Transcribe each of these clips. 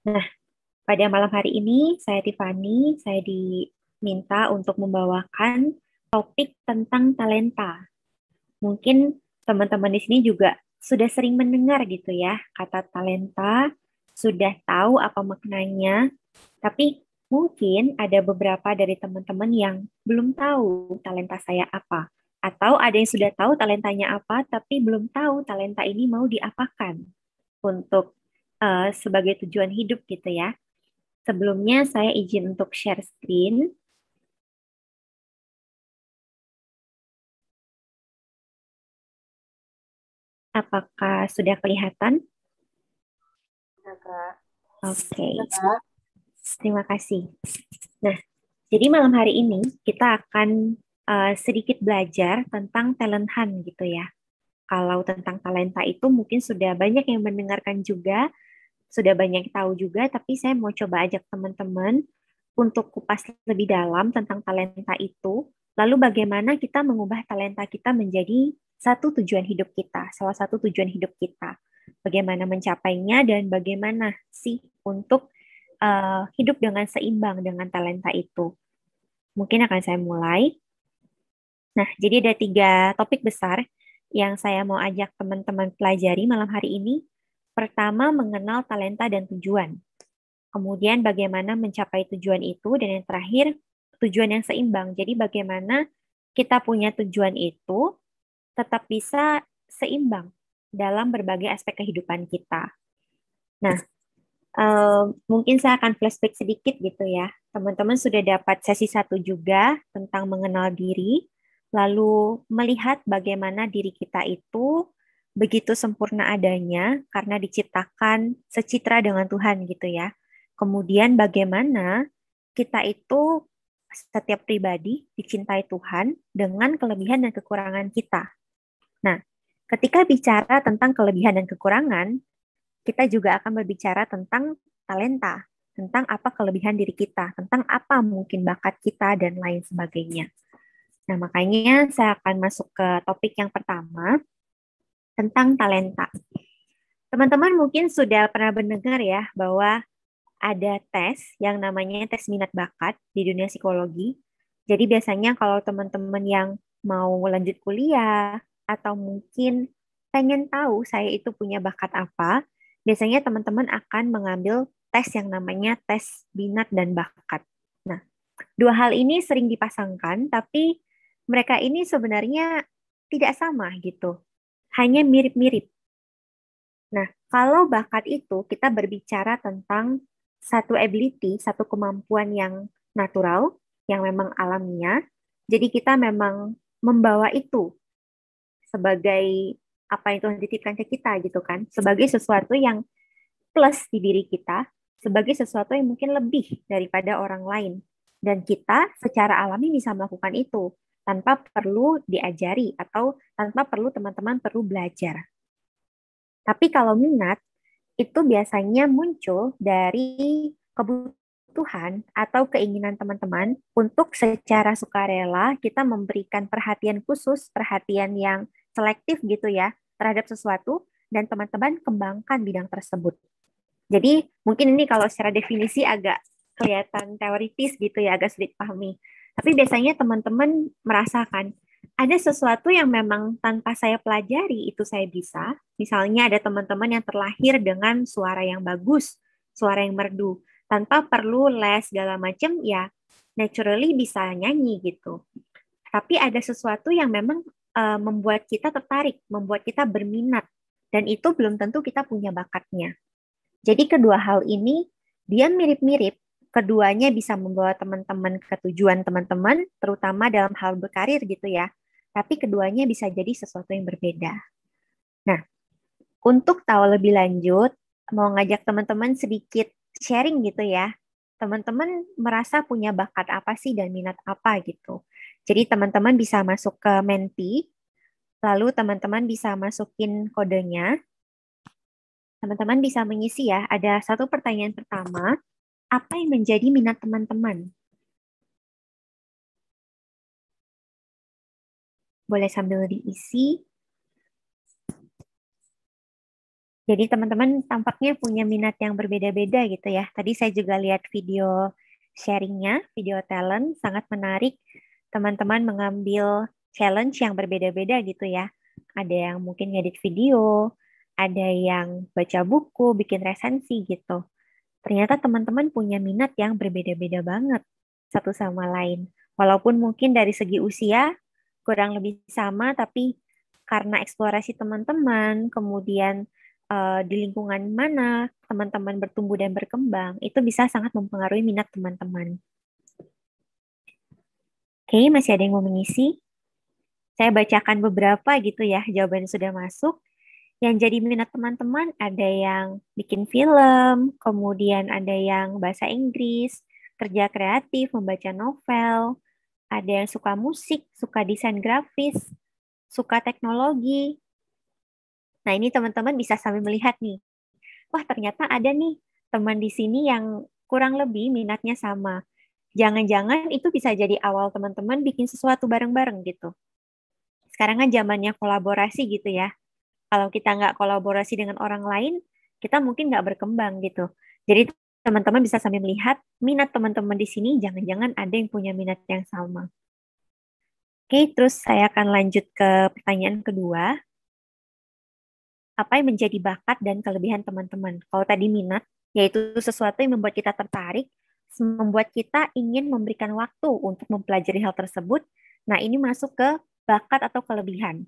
Nah, pada malam hari ini saya Tiffany, saya diminta untuk membawakan topik tentang talenta. Mungkin teman-teman di sini juga sudah sering mendengar gitu ya kata talenta, sudah tahu apa maknanya, tapi mungkin ada beberapa dari teman-teman yang belum tahu talenta saya apa. Atau ada yang sudah tahu talentanya apa, tapi belum tahu talenta ini mau diapakan untuk sebagai tujuan hidup gitu ya. Sebelumnya saya izin untuk share screen. Apakah sudah kelihatan? Ya, Kak. Oke, Ya, Kak. terima kasih. Nah, jadi malam hari ini kita akan sedikit belajar tentang talent hunt gitu ya. Kalau tentang talenta itu mungkin sudah banyak yang mendengarkan juga, sudah banyak yang tahu juga, tapi saya mau coba ajak teman-teman untuk kupas lebih dalam tentang talenta itu, lalu bagaimana kita mengubah talenta kita menjadi satu tujuan hidup kita, salah satu tujuan hidup kita. Bagaimana mencapainya dan bagaimana sih untuk hidup dengan seimbang dengan talenta itu. Mungkin akan saya mulai. Nah, jadi ada tiga topik besar yang saya mau ajak teman-teman pelajari malam hari ini. Pertama, mengenal talenta dan tujuan. Kemudian bagaimana mencapai tujuan itu, dan yang terakhir, tujuan yang seimbang. Jadi bagaimana kita punya tujuan itu tetap bisa seimbang dalam berbagai aspek kehidupan kita. Nah, mungkin saya akan flashback sedikit gitu ya. Teman-teman sudah dapat sesi satu juga tentang mengenal diri, lalu melihat bagaimana diri kita itu begitu sempurna adanya karena diciptakan secitra dengan Tuhan gitu ya. Kemudian bagaimana kita itu setiap pribadi dicintai Tuhan dengan kelebihan dan kekurangan kita. Nah, ketika bicara tentang kelebihan dan kekurangan, kita juga akan berbicara tentang talenta, tentang apa kelebihan diri kita, tentang apa mungkin bakat kita, dan lain sebagainya. Nah, makanya saya akan masuk ke topik yang pertama, tentang talenta. Teman-teman mungkin sudah pernah mendengar ya, bahwa ada tes yang namanya tes minat bakat di dunia psikologi. Jadi biasanya kalau teman-teman yang mau lanjut kuliah, atau mungkin pengen tahu saya itu punya bakat apa, biasanya teman-teman akan mengambil tes yang namanya tes minat dan bakat. Nah, dua hal ini sering dipasangkan, tapi mereka ini sebenarnya tidak sama gitu. Hanya mirip-mirip. Nah, kalau bakat itu kita berbicara tentang satu ability, satu kemampuan yang natural, yang memang alamiah. Jadi kita memang membawa itu sebagai apa yang Tuhan titipkan ke kita gitu kan, sebagai sesuatu yang plus di diri kita, sebagai sesuatu yang mungkin lebih daripada orang lain. Dan kita secara alami bisa melakukan itu tanpa perlu diajari atau tanpa perlu teman-teman perlu belajar. Tapi kalau minat itu biasanya muncul dari kebutuhan atau keinginan teman-teman untuk secara sukarela kita memberikan perhatian khusus, perhatian yang selektif gitu ya terhadap sesuatu, dan teman-teman kembangkan bidang tersebut. Jadi mungkin ini kalau secara definisi agak kelihatan teoritis gitu ya, agak sulit pahami. Tapi biasanya teman-teman merasakan ada sesuatu yang memang tanpa saya pelajari itu saya bisa. Misalnya ada teman-teman yang terlahir dengan suara yang bagus, suara yang merdu, tanpa perlu les segala macam ya naturally bisa nyanyi gitu. Tapi ada sesuatu yang memang membuat kita tertarik, membuat kita berminat, dan itu belum tentu kita punya bakatnya. Jadi kedua hal ini dia mirip-mirip. Keduanya bisa membawa teman-teman ke tujuan teman-teman, terutama dalam hal berkarir gitu ya. Tapi keduanya bisa jadi sesuatu yang berbeda. Nah, untuk tahu lebih lanjut, mau ngajak teman-teman sedikit sharing gitu ya. Teman-teman merasa punya bakat apa sih dan minat apa gitu. Jadi teman-teman bisa masuk ke Menti, lalu teman-teman bisa masukin kodenya. Teman-teman bisa mengisi ya. Ada satu pertanyaan pertama, apa yang menjadi minat teman-teman? Boleh sambil diisi. Jadi teman-teman tampaknya punya minat yang berbeda-beda gitu ya. Tadi saya juga lihat video sharingnya, video talent, sangat menarik. Teman-teman mengambil challenge yang berbeda-beda gitu ya. Ada yang mungkin ngedit video, ada yang baca buku, bikin resensi gitu. Ternyata teman-teman punya minat yang berbeda-beda banget satu sama lain. Walaupun mungkin dari segi usia kurang lebih sama, tapi karena eksplorasi teman-teman, kemudian di lingkungan mana teman-teman bertumbuh dan berkembang, itu bisa sangat mempengaruhi minat teman-teman. Oke, masih ada yang mau mengisi? Saya bacakan beberapa gitu ya, jawaban sudah masuk. Yang jadi minat teman-teman ada yang bikin film, kemudian ada yang bahasa Inggris, kerja kreatif, membaca novel, ada yang suka musik, suka desain grafis, suka teknologi. Nah, ini teman-teman bisa sambil melihat nih. Wah, ternyata ada nih teman di sini yang kurang lebih minatnya sama. Jangan-jangan itu bisa jadi awal teman-teman bikin sesuatu bareng-bareng gitu. Sekarang kan zamannya kolaborasi gitu ya. Kalau kita nggak kolaborasi dengan orang lain, kita mungkin nggak berkembang gitu. Jadi teman-teman bisa sambil melihat minat teman-teman di sini, jangan-jangan ada yang punya minat yang sama. Oke, terus saya akan lanjut ke pertanyaan kedua. Apa yang menjadi bakat dan kelebihan teman-teman? Kalau tadi minat, yaitu sesuatu yang membuat kita tertarik, membuat kita ingin memberikan waktu untuk mempelajari hal tersebut. Nah, ini masuk ke bakat atau kelebihan.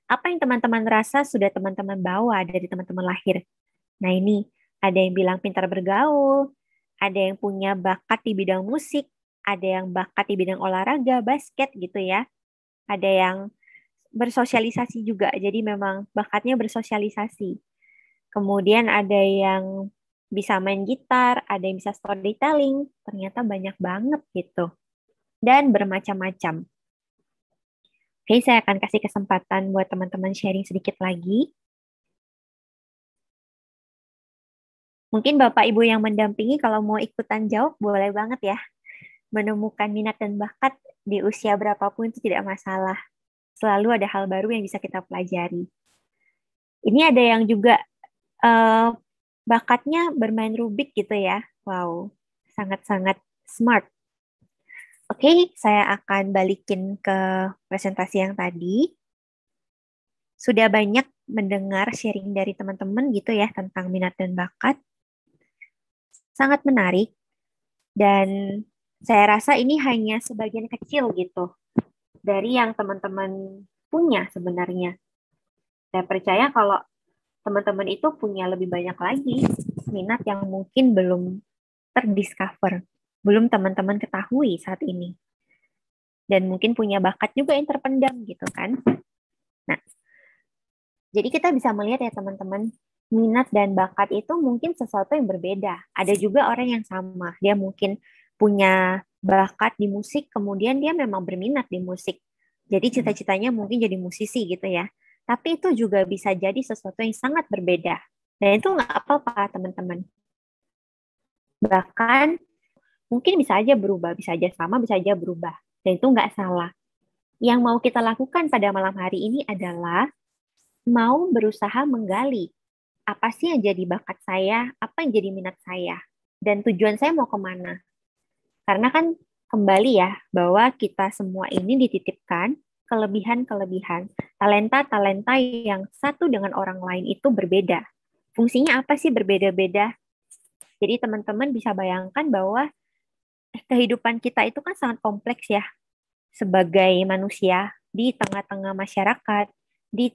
Apa yang teman-teman rasa sudah teman-teman bawa dari teman-teman lahir? Nah, ini ada yang bilang pintar bergaul, ada yang punya bakat di bidang musik, ada yang bakat di bidang olahraga, basket gitu ya. Ada yang bersosialisasi juga, jadi memang bakatnya bersosialisasi. Kemudian ada yang bisa main gitar, ada yang bisa storytelling, ternyata banyak banget gitu. Dan bermacam-macam. Oke, saya akan kasih kesempatan buat teman-teman sharing sedikit lagi. Mungkin Bapak Ibu yang mendampingi kalau mau ikutan jawab boleh banget ya. Menemukan minat dan bakat di usia berapapun itu tidak masalah. Selalu ada hal baru yang bisa kita pelajari. Ini ada yang juga eh, bakatnya bermain Rubik gitu ya. Wow, sangat-sangat smart. Oke, saya akan balikin ke presentasi yang tadi. Sudah banyak mendengar sharing dari teman-teman gitu ya tentang minat dan bakat. Sangat menarik. Dan saya rasa ini hanya sebagian kecil gitu dari yang teman-teman punya sebenarnya. Saya percaya kalau teman-teman itu punya lebih banyak lagi minat yang mungkin belum terdiscover, belum teman-teman ketahui saat ini. Dan mungkin punya bakat juga yang terpendam gitu kan. Nah, jadi kita bisa melihat ya teman-teman, minat dan bakat itu mungkin sesuatu yang berbeda. Ada juga orang yang sama, dia mungkin punya bakat di musik, kemudian dia memang berminat di musik. Jadi cita-citanya mungkin jadi musisi gitu ya. Tapi itu juga bisa jadi sesuatu yang sangat berbeda. Dan itu nggak apa-apa teman-teman. Bahkan mungkin bisa aja berubah, bisa aja sama, bisa aja berubah. Dan itu nggak salah. Yang mau kita lakukan pada malam hari ini adalah mau berusaha menggali apa sih yang jadi bakat saya, apa yang jadi minat saya, dan tujuan saya mau kemana. Karena kan kembali ya, bahwa kita semua ini dititipkan kelebihan-kelebihan, talenta-talenta yang satu dengan orang lain itu berbeda. Fungsinya apa sih berbeda-beda? Jadi teman-teman bisa bayangkan bahwa kehidupan kita itu kan sangat kompleks ya, sebagai manusia di tengah-tengah masyarakat, di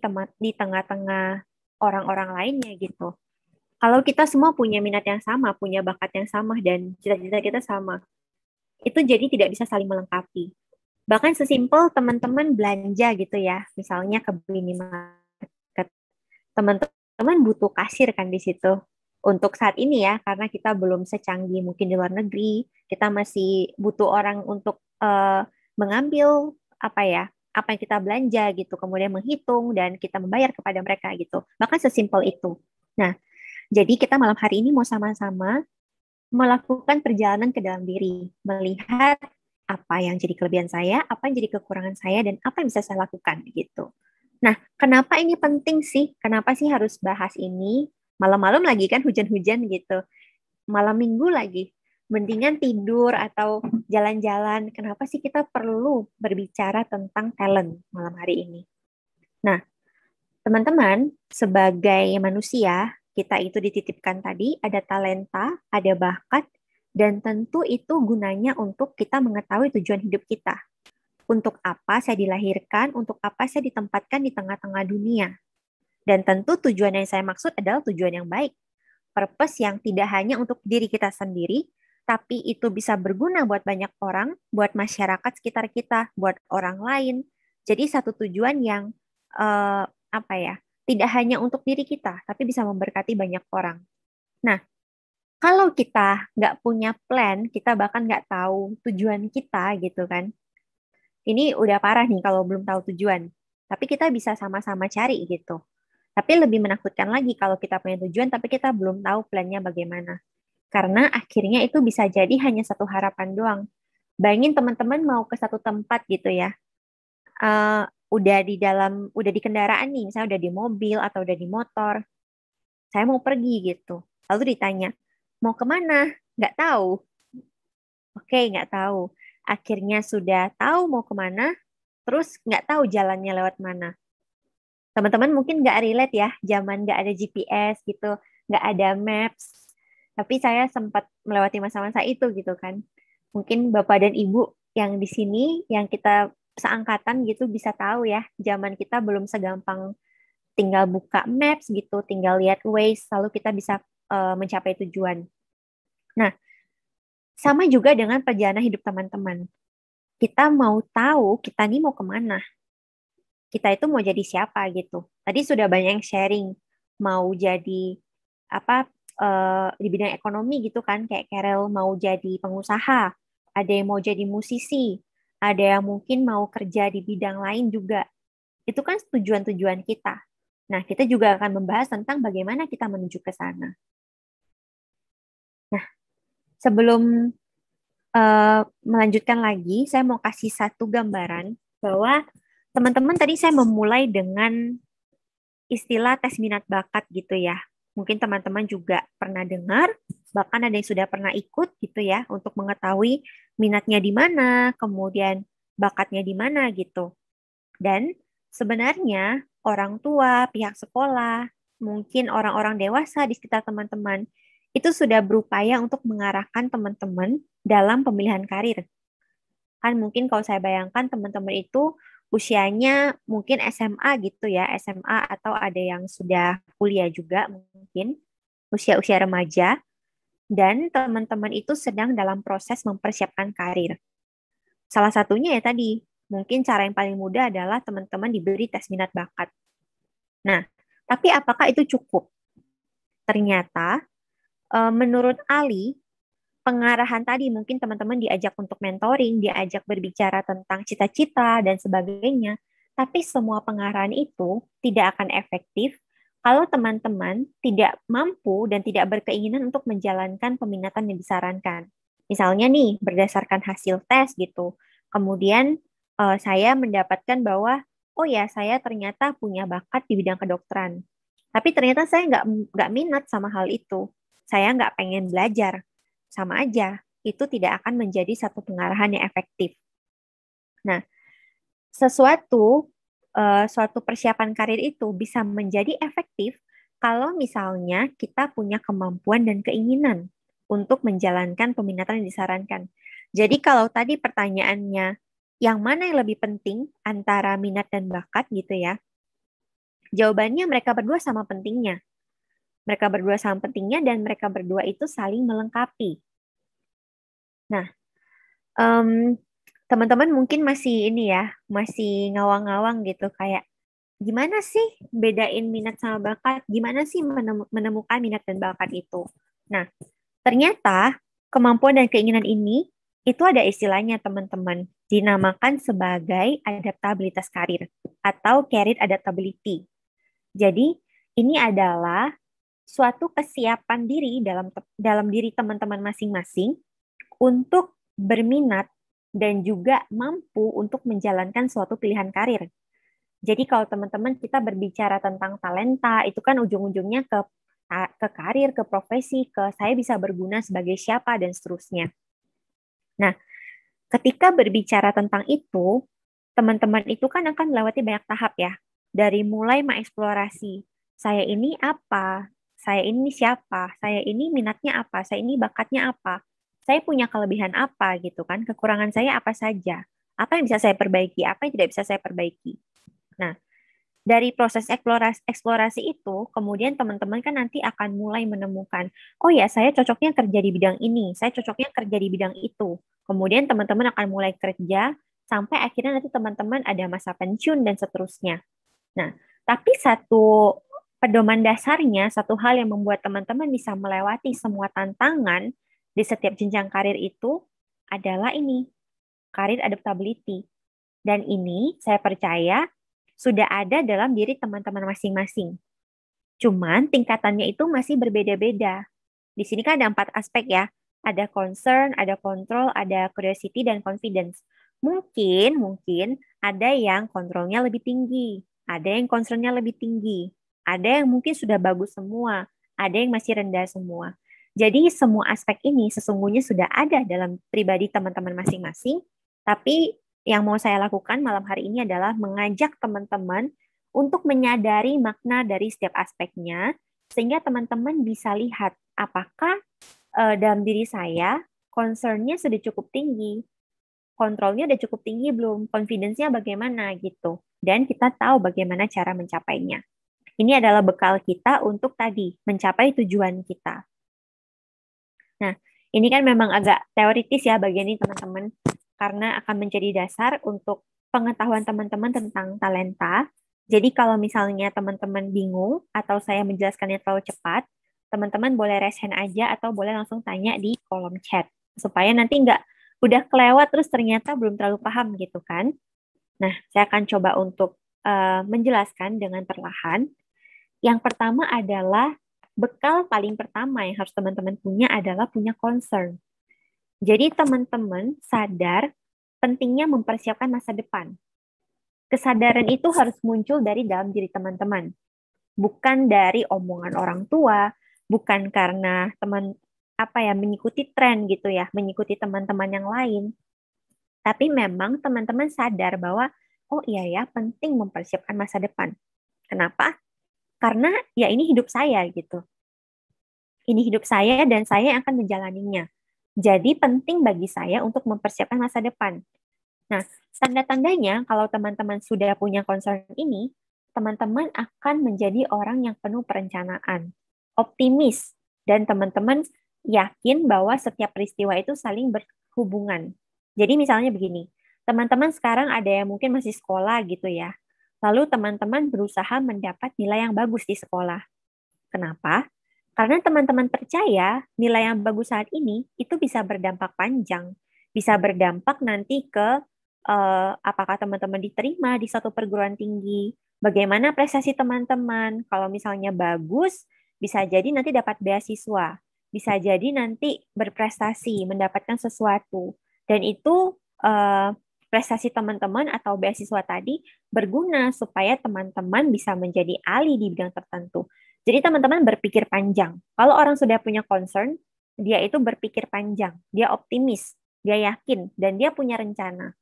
tengah-tengah orang-orang lainnya gitu. Kalau kita semua punya minat yang sama, punya bakat yang sama, dan cita-cita kita sama, itu jadi tidak bisa saling melengkapi. Bahkan sesimpel teman-teman belanja gitu ya, misalnya ke minimarket, teman-teman butuh kasir kan di situ. Untuk saat ini ya, karena kita belum secanggih mungkin di luar negeri, kita masih butuh orang untuk mengambil apa ya, apa yang kita belanja gitu, kemudian menghitung dan kita membayar kepada mereka gitu. Bahkan sesimpel itu. Nah, jadi kita malam hari ini mau sama-sama melakukan perjalanan ke dalam diri, melihat apa yang jadi kelebihan saya, apa yang jadi kekurangan saya, dan apa yang bisa saya lakukan gitu. Nah, kenapa ini penting sih? Kenapa sih harus bahas ini? Malam-malam lagi kan hujan-hujan gitu. Malam minggu lagi. Mendingan tidur atau jalan-jalan. Kenapa sih kita perlu berbicara tentang talent malam hari ini? Nah, teman-teman, sebagai manusia, kita itu dititipkan tadi ada talenta, ada bakat, dan tentu itu gunanya untuk kita mengetahui tujuan hidup kita. Untuk apa saya dilahirkan, untuk apa saya ditempatkan di tengah-tengah dunia. Dan tentu tujuan yang saya maksud adalah tujuan yang baik. Purpose yang tidak hanya untuk diri kita sendiri, tapi itu bisa berguna buat banyak orang, buat masyarakat sekitar kita, buat orang lain. Jadi satu tujuan yang apa ya, tidak hanya untuk diri kita, tapi bisa memberkati banyak orang. Nah, kalau kita nggak punya plan, kita bahkan nggak tahu tujuan kita gitu kan. Ini udah parah nih kalau belum tahu tujuan. Tapi kita bisa sama-sama cari gitu. Tapi lebih menakutkan lagi kalau kita punya tujuan, tapi kita belum tahu plannya bagaimana. Karena akhirnya itu bisa jadi hanya satu harapan doang. Bayangin teman-teman mau ke satu tempat gitu ya. Eh, udah di kendaraan nih, misalnya udah di mobil atau udah di motor. Saya mau pergi gitu. Lalu ditanya, mau kemana? Nggak tahu. Oke, nggak tahu. Akhirnya sudah tahu mau kemana, terus nggak tahu jalannya lewat mana. Teman-teman mungkin nggak relate ya, zaman nggak ada GPS gitu, nggak ada maps. Tapi saya sempat melewati masa-masa itu gitu kan. Mungkin Bapak dan Ibu yang di sini, yang kita seangkatan gitu bisa tahu ya, zaman kita belum segampang tinggal buka maps gitu, tinggal lihat Waze, lalu kita bisa mencapai tujuan. Nah, sama juga dengan perjalanan hidup teman-teman. Kita mau tahu kita nih mau kemana, kita itu mau jadi siapa gitu. Tadi sudah banyak yang sharing mau jadi apa di bidang ekonomi gitu kan, kayak Carol mau jadi pengusaha, ada yang mau jadi musisi, ada yang mungkin mau kerja di bidang lain juga. Itu kan tujuan-tujuan kita. Nah, kita juga akan membahas tentang bagaimana kita menuju ke sana. Nah, sebelum melanjutkan lagi, saya mau kasih satu gambaran bahwa teman-teman tadi saya memulai dengan istilah tes minat bakat gitu ya. Mungkin teman-teman juga pernah dengar, bahkan ada yang sudah pernah ikut gitu ya, untuk mengetahui minatnya di mana, kemudian bakatnya di mana gitu. Dan sebenarnya orang tua, pihak sekolah, mungkin orang-orang dewasa di sekitar teman-teman, itu sudah berupaya untuk mengarahkan teman-teman dalam pemilihan karir. Kan mungkin kalau saya bayangkan teman-teman itu usianya mungkin SMA gitu ya, SMA atau ada yang sudah kuliah juga mungkin, usia-usia remaja, dan teman-teman itu sedang dalam proses mempersiapkan karir. Salah satunya ya tadi, mungkin cara yang paling mudah adalah teman-teman diberi tes minat bakat. Nah, tapi apakah itu cukup? Ternyata, menurut Ali, pengarahan tadi mungkin teman-teman diajak untuk mentoring, diajak berbicara tentang cita-cita dan sebagainya, tapi semua pengarahan itu tidak akan efektif kalau teman-teman tidak mampu dan tidak berkeinginan untuk menjalankan peminatan yang disarankan. Misalnya nih, berdasarkan hasil tes gitu, kemudian saya mendapatkan bahwa, oh ya, saya ternyata punya bakat di bidang kedokteran. Tapi ternyata saya nggak minat sama hal itu. Saya nggak pengen belajar sama aja, itu tidak akan menjadi satu pengarahan yang efektif. Nah, suatu persiapan karir itu bisa menjadi efektif kalau misalnya kita punya kemampuan dan keinginan untuk menjalankan peminatan yang disarankan. Jadi kalau tadi pertanyaannya, yang mana yang lebih penting antara minat dan bakat gitu ya, jawabannya mereka berdua sama pentingnya. Mereka berdua sama pentingnya dan mereka berdua itu saling melengkapi. Nah, teman-teman mungkin masih ini ya, masih ngawang-ngawang gitu kayak gimana sih bedain minat sama bakat? Gimana sih menemukan minat dan bakat itu? Nah, ternyata kemampuan dan keinginan ini itu ada istilahnya teman-teman, dinamakan sebagai adaptabilitas karir atau career adaptability. Jadi, ini adalah suatu kesiapan diri dalam diri teman-teman masing-masing untuk berminat dan juga mampu untuk menjalankan suatu pilihan karir. Jadi kalau teman-teman kita berbicara tentang talenta, itu kan ujung-ujungnya ke ke karir, ke profesi, ke saya bisa berguna sebagai siapa, dan seterusnya. Nah, ketika berbicara tentang itu, teman-teman itu kan akan melewati banyak tahap ya. Dari mulai mengeksplorasi, saya ini apa, saya ini siapa, saya ini minatnya apa, saya ini bakatnya apa, saya punya kelebihan apa gitu kan, kekurangan saya apa saja, apa yang bisa saya perbaiki, apa yang tidak bisa saya perbaiki. Nah, dari proses eksplorasi itu, kemudian teman-teman kan nanti akan mulai menemukan, oh ya, saya cocoknya kerja di bidang ini, saya cocoknya kerja di bidang itu. Kemudian teman-teman akan mulai kerja, sampai akhirnya nanti teman-teman ada masa pensiun dan seterusnya. Nah, tapi satu pedoman dasarnya, satu hal yang membuat teman-teman bisa melewati semua tantangan di setiap jenjang karir itu adalah ini, karir adaptability. Dan ini saya percaya sudah ada dalam diri teman-teman masing-masing. Cuman tingkatannya itu masih berbeda-beda. Di sini kan ada 4 aspek ya. Ada concern, ada control, ada curiosity, dan confidence. Mungkin ada yang kontrolnya lebih tinggi, ada yang concernnya lebih tinggi, ada yang mungkin sudah bagus semua, ada yang masih rendah semua. Jadi semua aspek ini sesungguhnya sudah ada dalam pribadi teman-teman masing-masing, tapi yang mau saya lakukan malam hari ini adalah mengajak teman-teman untuk menyadari makna dari setiap aspeknya, sehingga teman-teman bisa lihat apakah dalam diri saya concern-nya sudah cukup tinggi, kontrolnya udah cukup tinggi belum, confidence-nya bagaimana gitu. Dan kita tahu bagaimana cara mencapainya. Ini adalah bekal kita untuk tadi mencapai tujuan kita. Nah, ini kan memang agak teoritis ya bagian ini teman-teman, karena akan menjadi dasar untuk pengetahuan teman-teman tentang talenta. Jadi kalau misalnya teman-teman bingung atau saya menjelaskannya terlalu cepat, teman-teman boleh raise hand aja atau boleh langsung tanya di kolom chat, supaya nanti nggak udah kelewat terus ternyata belum terlalu paham gitu kan. Nah, saya akan coba untuk menjelaskan dengan perlahan. Yang pertama adalah bekal paling pertama yang harus teman-teman punya adalah punya concern. Jadi teman-teman sadar pentingnya mempersiapkan masa depan. Kesadaran itu harus muncul dari dalam diri teman-teman, bukan dari omongan orang tua, bukan karena teman mengikuti tren gitu ya, mengikuti teman-teman yang lain. Tapi memang teman-teman sadar bahwa oh iya ya, penting mempersiapkan masa depan. Kenapa? Karena ya ini hidup saya gitu. Ini hidup saya dan saya yang akan menjalaninya. Jadi penting bagi saya untuk mempersiapkan masa depan. Nah, tanda-tandanya kalau teman-teman sudah punya concern ini, teman-teman akan menjadi orang yang penuh perencanaan, optimis, dan teman-teman yakin bahwa setiap peristiwa itu saling berhubungan. Jadi misalnya begini, teman-teman sekarang ada yang mungkin masih sekolah gitu ya, lalu teman-teman berusaha mendapat nilai yang bagus di sekolah. Kenapa? Karena teman-teman percaya nilai yang bagus saat ini itu bisa berdampak panjang, bisa berdampak nanti ke apakah teman-teman diterima di satu perguruan tinggi, bagaimana prestasi teman-teman. Kalau misalnya bagus, bisa jadi nanti dapat beasiswa, bisa jadi nanti berprestasi, mendapatkan sesuatu. Dan itu prestasi teman-teman atau beasiswa tadi berguna supaya teman-teman bisa menjadi ahli di bidang tertentu. Jadi teman-teman berpikir panjang. Kalau orang sudah punya concern, dia itu berpikir panjang, dia optimis, dia yakin, dan dia punya rencana.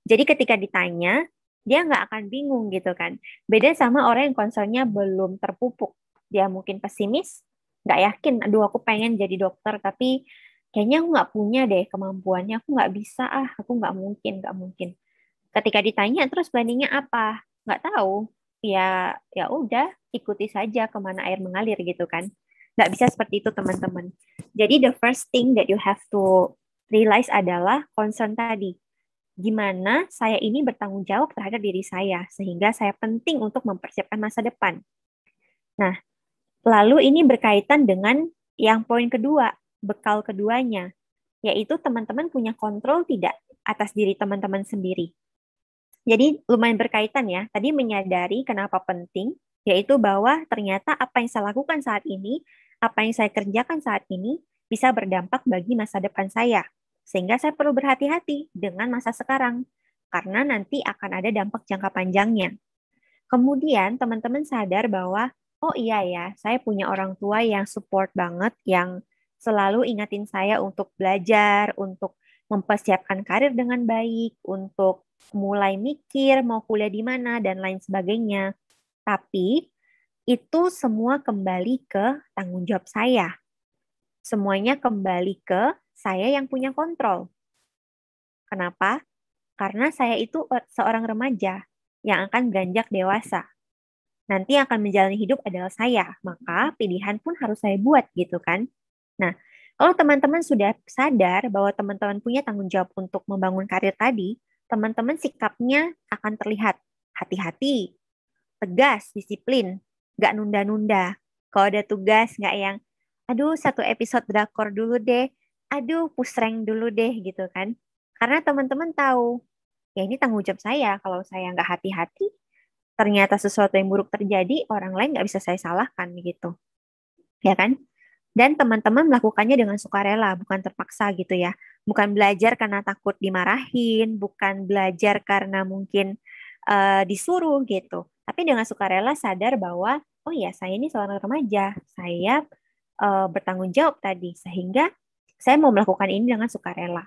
Jadi ketika ditanya, dia nggak akan bingung gitu kan. Beda sama orang yang concernnya belum terpupuk. Dia mungkin pesimis, nggak yakin, aduh aku pengen jadi dokter, tapi kayaknya aku nggak punya deh kemampuannya, aku nggak bisa, aku nggak mungkin. Ketika ditanya, terus planningnya apa? Nggak tahu. Ya udah, ikuti saja kemana air mengalir gitu kan. Nggak bisa seperti itu teman-teman. Jadi the first thing that you have to realize adalah concern tadi. Gimana saya ini bertanggung jawab terhadap diri saya, sehingga saya penting untuk mempersiapkan masa depan. Nah, lalu ini berkaitan dengan yang poin kedua, bekal keduanya, yaitu teman-teman punya kontrol tidak atas diri teman-teman sendiri. Jadi lumayan berkaitan ya, tadi menyadari kenapa penting, yaitu bahwa ternyata apa yang saya lakukan saat ini, apa yang saya kerjakan saat ini, bisa berdampak bagi masa depan saya. Sehingga saya perlu berhati-hati dengan masa sekarang, karena nanti akan ada dampak jangka panjangnya. Kemudian teman-teman sadar bahwa, oh iya ya, saya punya orang tua yang support banget, yang selalu ingatin saya untuk belajar, untuk mempersiapkan karir dengan baik, untuk mulai mikir mau kuliah di mana, dan lain sebagainya. Tapi itu semua kembali ke tanggung jawab saya. Semuanya kembali ke saya yang punya kontrol. Kenapa? Karena saya itu seorang remaja yang akan beranjak dewasa. Nanti yang akan menjalani hidup adalah saya, maka pilihan pun harus saya buat gitu kan. Nah, kalau teman-teman sudah sadar bahwa teman-teman punya tanggung jawab untuk membangun karir tadi, teman-teman sikapnya akan terlihat hati-hati, tegas, disiplin, nggak nunda-nunda. Kalau ada tugas, nggak yang, aduh satu episode drakor dulu deh, aduh push rank dulu deh gitu kan. Karena teman-teman tahu, ya ini tanggung jawab saya. Kalau saya nggak hati-hati, ternyata sesuatu yang buruk terjadi, orang lain nggak bisa saya salahkan gitu. Ya kan? Dan teman-teman melakukannya dengan sukarela, bukan terpaksa gitu ya. Bukan belajar karena takut dimarahin, bukan belajar karena mungkin disuruh gitu. Tapi dengan sukarela sadar bahwa, oh ya saya ini seorang remaja, saya bertanggung jawab tadi, sehingga saya mau melakukan ini dengan sukarela.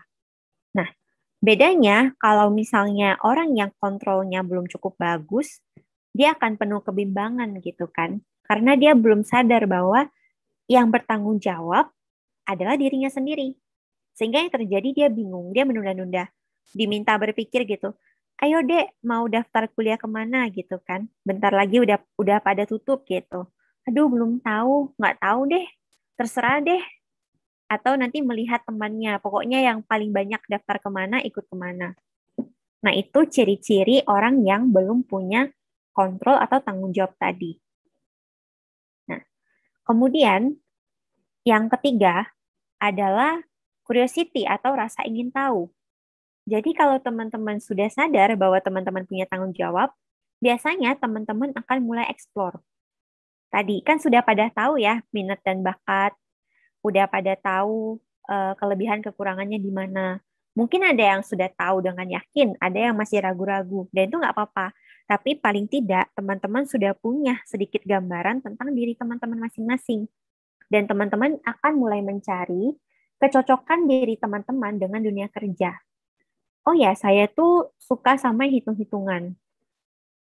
Nah, bedanya kalau misalnya orang yang kontrolnya belum cukup bagus, dia akan penuh kebimbangan gitu kan. Karena dia belum sadar bahwa yang bertanggung jawab adalah dirinya sendiri. Sehingga yang terjadi dia bingung, dia menunda-nunda. Diminta berpikir gitu, ayo dek mau daftar kuliah kemana gitu kan. Bentar lagi udah pada tutup gitu. Aduh belum tahu, nggak tahu deh, terserah deh. Atau nanti melihat temannya, pokoknya yang paling banyak daftar kemana, ikut kemana. Nah itu ciri-ciri orang yang belum punya kontrol atau tanggung jawab tadi. Nah, kemudian yang ketiga adalah curiosity atau rasa ingin tahu. Jadi kalau teman-teman sudah sadar bahwa teman-teman punya tanggung jawab, biasanya teman-teman akan mulai explore. Tadi kan sudah pada tahu ya minat dan bakat, udah pada tahu kelebihan kekurangannya di mana. Mungkin ada yang sudah tahu dengan yakin, ada yang masih ragu-ragu, dan itu nggak apa-apa. Tapi paling tidak teman-teman sudah punya sedikit gambaran tentang diri teman-teman masing-masing. Dan teman-teman akan mulai mencari kecocokan diri teman-teman dengan dunia kerja. Oh ya, saya tuh suka sama hitung-hitungan.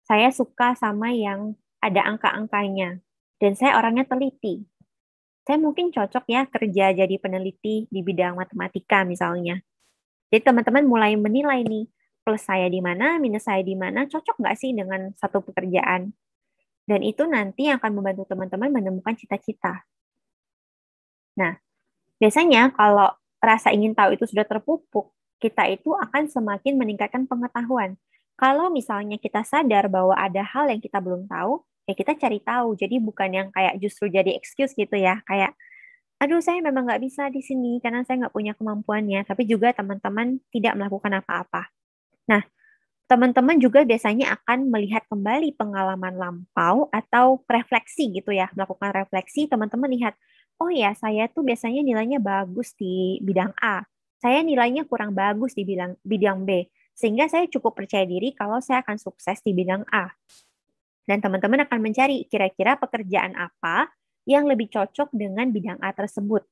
Saya suka sama yang ada angka-angkanya. Dan saya orangnya teliti. Saya mungkin cocok ya kerja jadi peneliti di bidang matematika misalnya. Jadi teman-teman mulai menilai nih, plus saya di mana, minus saya di mana, cocok nggak sih dengan satu pekerjaan. Dan itu nanti akan membantu teman-teman menemukan cita-cita. Nah, biasanya kalau rasa ingin tahu itu sudah terpupuk, kita itu akan semakin meningkatkan pengetahuan. Kalau misalnya kita sadar bahwa ada hal yang kita belum tahu, ya kita cari tahu. Jadi bukan yang kayak justru jadi excuse gitu ya. Kayak, aduh saya memang nggak bisa di sini karena saya nggak punya kemampuannya. Tapi juga teman-teman tidak melakukan apa-apa. Nah, teman-teman juga biasanya akan melihat kembali pengalaman lampau atau refleksi gitu ya. Melakukan refleksi, teman-teman lihat, oh ya, saya tuh biasanya nilainya bagus di bidang A. Saya nilainya kurang bagus di bidang B. Sehingga saya cukup percaya diri kalau saya akan sukses di bidang A. Dan teman-teman akan mencari kira-kira pekerjaan apa yang lebih cocok dengan bidang A tersebut.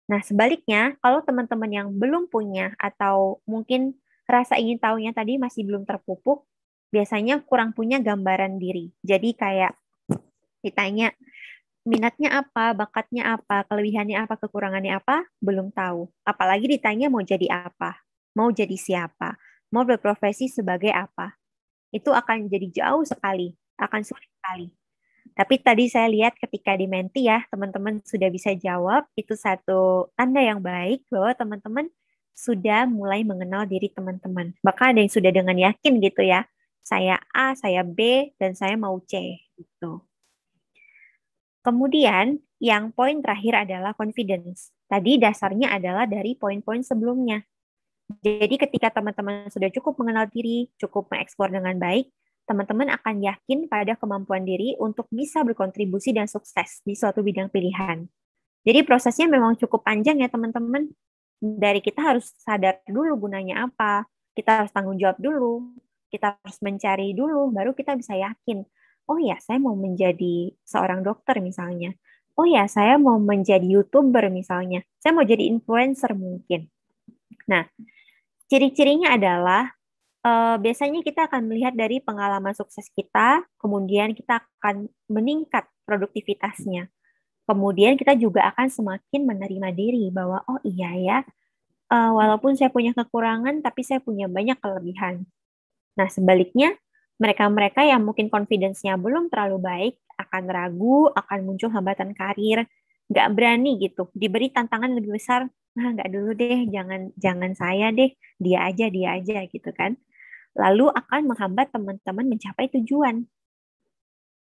Nah, sebaliknya, kalau teman-teman yang belum punya atau mungkin rasa ingin tahunya tadi masih belum terpupuk, biasanya kurang punya gambaran diri. Jadi kayak ditanya, minatnya apa, bakatnya apa, kelebihannya apa, kekurangannya apa, belum tahu. Apalagi ditanya mau jadi apa, mau jadi siapa, mau berprofesi sebagai apa. Itu akan jadi jauh sekali, akan sulit sekali. Tapi tadi saya lihat ketika di Menti ya, teman-teman sudah bisa jawab, itu satu tanda yang baik bahwa teman-teman sudah mulai mengenal diri teman-teman. Bahkan ada yang sudah dengan yakin gitu ya, saya A, saya B, dan saya mau C. Gitu. Kemudian, yang poin terakhir adalah confidence. Tadi dasarnya adalah dari poin-poin sebelumnya. Jadi ketika teman-teman sudah cukup mengenal diri, cukup mengeksplor dengan baik, teman-teman akan yakin pada kemampuan diri untuk bisa berkontribusi dan sukses di suatu bidang pilihan. Jadi prosesnya memang cukup panjang ya teman-teman. Dari kita harus sadar dulu gunanya apa, kita harus tanggung jawab dulu, kita harus mencari dulu, baru kita bisa yakin, oh ya saya mau menjadi seorang dokter misalnya. Oh ya saya mau menjadi YouTuber misalnya. Saya mau jadi influencer mungkin. Nah, ciri-cirinya adalah biasanya kita akan melihat dari pengalaman sukses kita, kemudian kita akan meningkat produktivitasnya. Kemudian kita juga akan semakin menerima diri bahwa oh iya ya, walaupun saya punya kekurangan, tapi saya punya banyak kelebihan. Nah, sebaliknya, mereka-mereka yang mungkin confidence-nya belum terlalu baik, akan ragu, akan muncul hambatan karir, nggak berani gitu. Diberi tantangan lebih besar, nah nggak dulu deh, jangan jangan saya deh, dia aja gitu kan. Lalu akan menghambat teman-teman mencapai tujuan.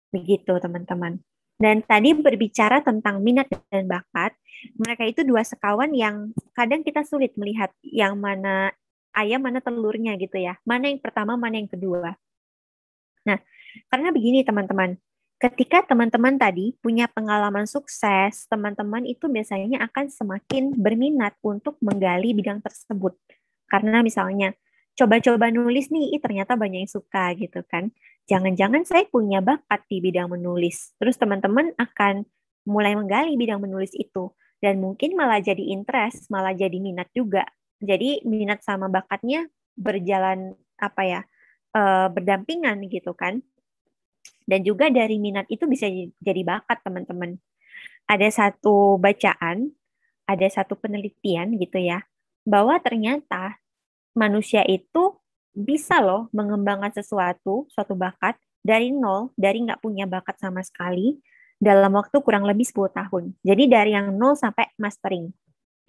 Begitu, teman-teman. Dan tadi berbicara tentang minat dan bakat, mereka itu dua sekawan yang kadang kita sulit melihat yang mana ayam, mana telurnya gitu ya. Mana yang pertama, mana yang kedua. Nah, karena begini teman-teman, ketika teman-teman tadi punya pengalaman sukses, teman-teman itu biasanya akan semakin berminat untuk menggali bidang tersebut. Karena misalnya, coba-coba nulis nih, ternyata banyak yang suka gitu kan. Jangan-jangan saya punya bakat di bidang menulis. Terus teman-teman akan mulai menggali bidang menulis itu. Dan mungkin malah jadi interest, malah jadi minat juga. Jadi minat sama bakatnya berjalan apa ya, berdampingan gitu kan. Dan juga dari minat itu bisa jadi bakat teman-teman. Ada satu bacaan, ada satu penelitian gitu ya, bahwa ternyata manusia itu bisa loh mengembangkan suatu bakat dari nol, dari nggak punya bakat sama sekali, dalam waktu kurang lebih 10 tahun. Jadi dari yang nol sampai mastering,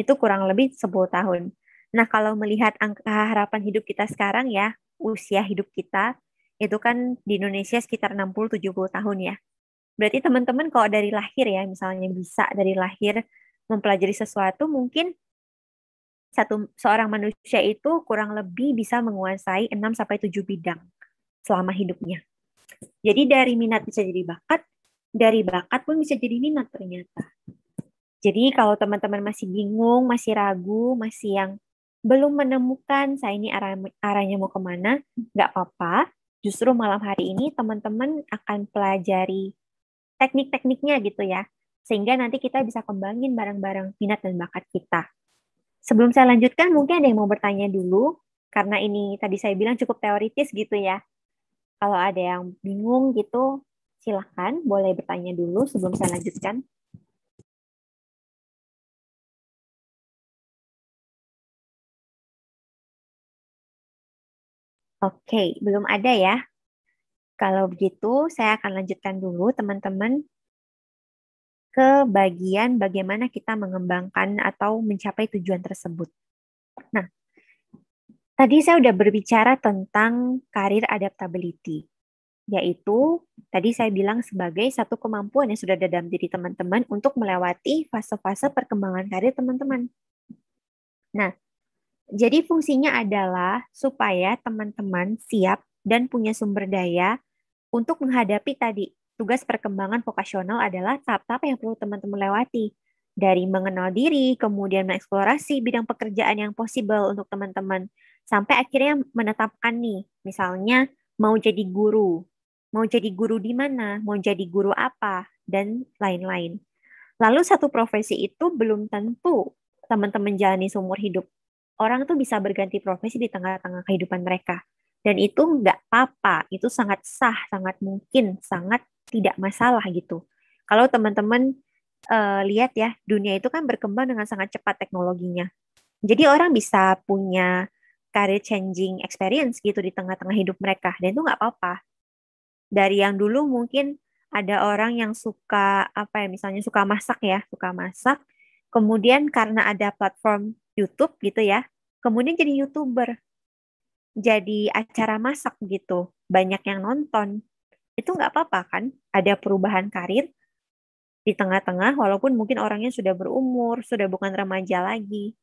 itu kurang lebih 10 tahun. Nah, kalau melihat angka harapan hidup kita sekarang ya, usia hidup kita, itu kan di Indonesia sekitar 60-70 tahun ya. Berarti teman-teman kalau dari lahir ya, misalnya bisa dari lahir mempelajari sesuatu, mungkin seorang manusia itu kurang lebih bisa menguasai 6-7 bidang selama hidupnya. Jadi dari minat bisa jadi bakat, dari bakat pun bisa jadi minat ternyata. Jadi kalau teman-teman masih bingung, masih ragu, masih yang belum menemukan saya ini arahnya mau kemana, nggak apa-apa. Justru malam hari ini teman-teman akan pelajari teknik-tekniknya gitu ya. Sehingga nanti kita bisa kembangin bareng-bareng minat dan bakat kita. Sebelum saya lanjutkan, mungkin ada yang mau bertanya dulu. Karena ini tadi saya bilang cukup teoritis gitu ya. Kalau ada yang bingung gitu, silahkan boleh bertanya dulu sebelum saya lanjutkan. Oke, belum ada ya. Kalau begitu, saya akan lanjutkan dulu teman-teman ke bagian bagaimana kita mengembangkan atau mencapai tujuan tersebut. Nah, tadi saya udah berbicara tentang karir adaptability, yaitu tadi saya bilang sebagai satu kemampuan yang sudah ada dalam diri teman-teman untuk melewati fase-fase perkembangan karir teman-teman. Nah, jadi fungsinya adalah supaya teman-teman siap dan punya sumber daya untuk menghadapi tadi tugas perkembangan vokasional adalah tahap-tahap yang perlu teman-teman lewati. Dari mengenal diri, kemudian mengeksplorasi bidang pekerjaan yang possible untuk teman-teman, sampai akhirnya menetapkan nih, misalnya mau jadi guru. Mau jadi guru di mana, mau jadi guru apa, dan lain-lain. Lalu satu profesi itu belum tentu teman-teman jalani seumur hidup. Orang tuh bisa berganti profesi di tengah-tengah kehidupan mereka. Dan itu nggak apa-apa, itu sangat sah, sangat mungkin, sangat tidak masalah gitu. Kalau teman-teman lihat ya, dunia itu kan berkembang dengan sangat cepat teknologinya. Jadi orang bisa punya career changing experience gitu di tengah-tengah hidup mereka. Dan itu nggak apa-apa. Dari yang dulu mungkin ada orang yang suka apa ya, misalnya suka masak ya, suka masak. Kemudian karena ada platform YouTube gitu ya, kemudian jadi YouTuber, jadi acara masak gitu, banyak yang nonton. Itu nggak apa-apa kan? Ada perubahan karir di tengah-tengah, walaupun mungkin orangnya sudah berumur, sudah bukan remaja lagi.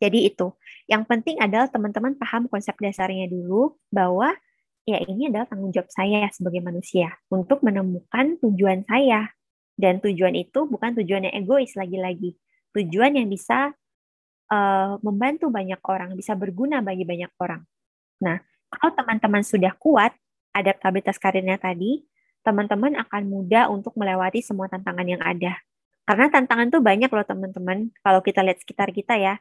Jadi itu, yang penting adalah teman-teman paham konsep dasarnya dulu, bahwa ya ini adalah tanggung jawab saya sebagai manusia untuk menemukan tujuan saya. Dan tujuan itu bukan tujuan yang egois lagi-lagi. Tujuan yang bisa membantu banyak orang, bisa berguna bagi banyak orang. Nah, kalau teman-teman sudah kuat adaptabilitas karirnya tadi, teman-teman akan mudah untuk melewati semua tantangan yang ada. Karena tantangan tuh banyak loh teman-teman. Kalau kita lihat sekitar kita ya,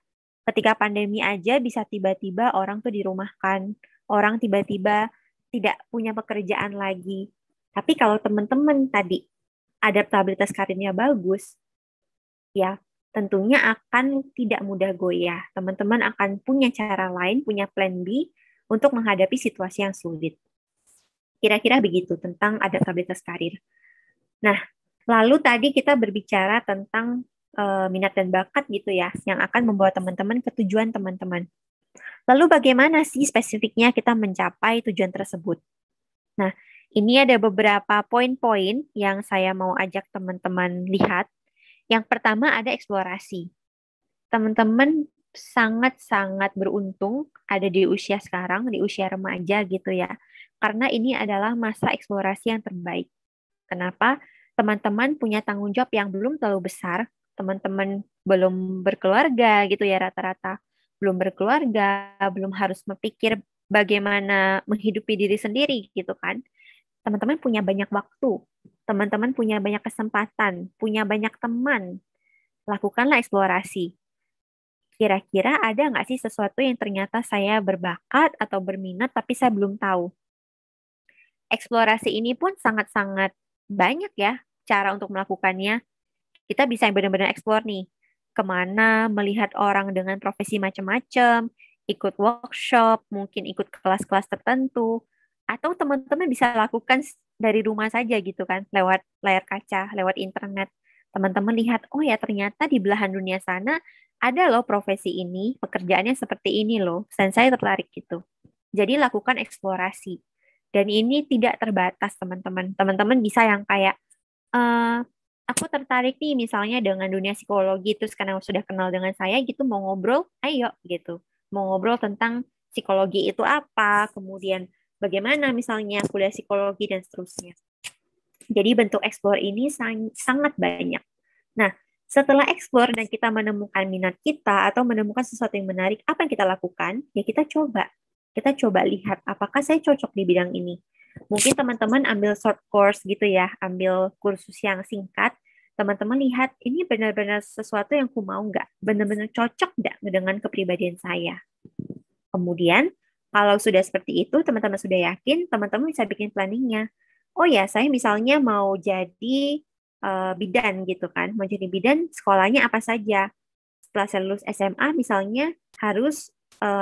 ketika pandemi aja bisa tiba-tiba orang tuh dirumahkan, orang tiba-tiba tidak punya pekerjaan lagi. Tapi kalau teman-teman tadi adaptabilitas karirnya bagus, ya tentunya akan tidak mudah goyah. Teman-teman akan punya cara lain, punya plan B untuk menghadapi situasi yang sulit. Kira-kira begitu tentang adaptabilitas karir. Nah, lalu tadi kita berbicara tentang minat dan bakat gitu ya, yang akan membawa teman-teman ke tujuan teman-teman. Lalu bagaimana sih spesifiknya kita mencapai tujuan tersebut? Nah, ini ada beberapa poin-poin yang saya mau ajak teman-teman lihat. Yang pertama ada eksplorasi. Teman-teman sangat-sangat beruntung ada di usia sekarang, di usia remaja gitu ya. Karena ini adalah masa eksplorasi yang terbaik. Kenapa? Teman-teman punya tanggung jawab yang belum terlalu besar. Teman-teman belum berkeluarga gitu ya rata-rata. Belum berkeluarga, belum harus berpikir bagaimana menghidupi diri sendiri gitu kan. Teman-teman punya banyak waktu. Teman-teman punya banyak kesempatan, punya banyak teman. Lakukanlah eksplorasi. Kira-kira ada nggak sih sesuatu yang ternyata saya berbakat atau berminat tapi saya belum tahu? Eksplorasi ini pun sangat-sangat banyak ya cara untuk melakukannya. Kita bisa yang benar-benar eksplor nih, kemana melihat orang dengan profesi macam-macam, ikut workshop, mungkin ikut kelas-kelas tertentu, atau teman-teman bisa lakukan dari rumah saja gitu kan, lewat layar kaca, lewat internet. Teman-teman lihat, oh ya ternyata di belahan dunia sana ada loh profesi ini, pekerjaannya seperti ini loh, dan saya tertarik gitu. Jadi lakukan eksplorasi. Dan ini tidak terbatas teman-teman. Teman-teman bisa yang kayak, eh aku tertarik nih misalnya dengan dunia psikologi, terus karena sudah kenal dengan saya gitu, mau ngobrol, ayo gitu. Mau ngobrol tentang psikologi itu apa, kemudian bagaimana misalnya kuliah psikologi dan seterusnya. Jadi bentuk explore ini sangat banyak. Nah, setelah explore dan kita menemukan minat kita atau menemukan sesuatu yang menarik, apa yang kita lakukan? Ya kita coba. Kita coba lihat apakah saya cocok di bidang ini. Mungkin teman-teman ambil short course gitu ya, ambil kursus yang singkat. Teman-teman lihat ini benar-benar sesuatu yang ku mau nggak? Benar-benar cocok nggak dengan kepribadian saya? Kemudian, kalau sudah seperti itu, teman-teman sudah yakin, teman-teman bisa bikin planningnya. Oh ya, saya misalnya mau jadi bidan gitu kan. Mau jadi bidan, sekolahnya apa saja? Setelah saya lulus SMA, misalnya harus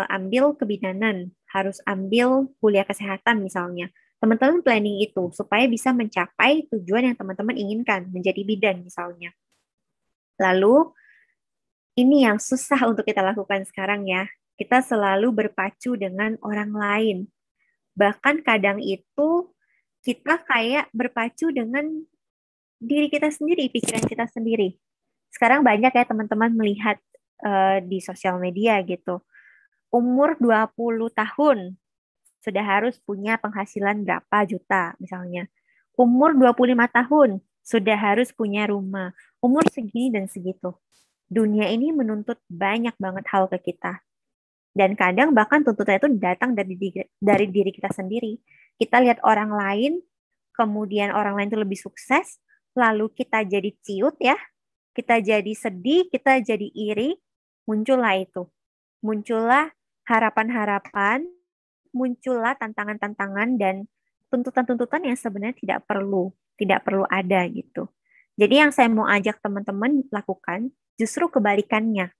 ambil kebidanan, harus ambil kuliah kesehatan misalnya. Teman-teman planning itu supaya bisa mencapai tujuan yang teman-teman inginkan, menjadi bidan misalnya. Lalu, ini yang susah untuk kita lakukan sekarang ya. Kita selalu berpacu dengan orang lain. Bahkan kadang itu kita kayak berpacu dengan diri kita sendiri, pikiran kita sendiri. Sekarang banyak ya teman-teman melihat di sosial media gitu. Umur 20 tahun sudah harus punya penghasilan berapa juta misalnya. Umur 25 tahun sudah harus punya rumah. Umur segini dan segitu. Dunia ini menuntut banyak banget hal ke kita. Dan kadang bahkan tuntutan itu datang dari diri kita sendiri. Kita lihat orang lain, kemudian orang lain itu lebih sukses, lalu kita jadi ciut ya, kita jadi sedih, kita jadi iri, muncullah itu. Muncullah harapan-harapan, muncullah tantangan-tantangan dan tuntutan-tuntutan yang sebenarnya tidak perlu ada gitu. Jadi yang saya mau ajak teman-teman lakukan justru kebalikannya.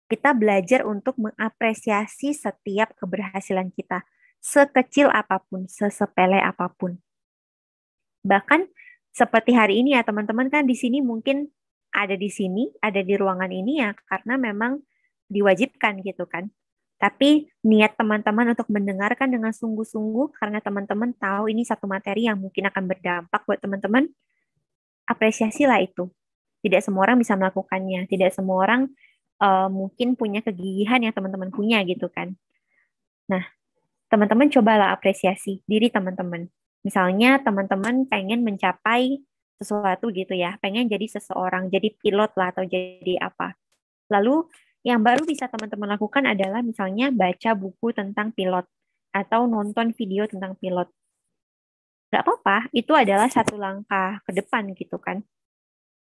Kita belajar untuk mengapresiasi setiap keberhasilan kita, sekecil apapun, sesepele apapun. Bahkan seperti hari ini ya teman-teman kan di sini mungkin ada di sini, ada di ruangan ini ya karena memang diwajibkan gitu kan. Tapi niat teman-teman untuk mendengarkan dengan sungguh-sungguh karena teman-teman tahu ini satu materi yang mungkin akan berdampak buat teman-teman, apresiasilah itu. Tidak semua orang bisa melakukannya, tidak semua orang mungkin punya kegigihan yang teman-teman punya gitu kan. Nah, teman-teman cobalah apresiasi diri teman-teman. Misalnya teman-teman pengen mencapai sesuatu gitu ya, pengen jadi seseorang, jadi pilot lah atau jadi apa. Lalu yang baru bisa teman-teman lakukan adalah misalnya baca buku tentang pilot atau nonton video tentang pilot. Nggak apa-apa, itu adalah satu langkah ke depan gitu kan.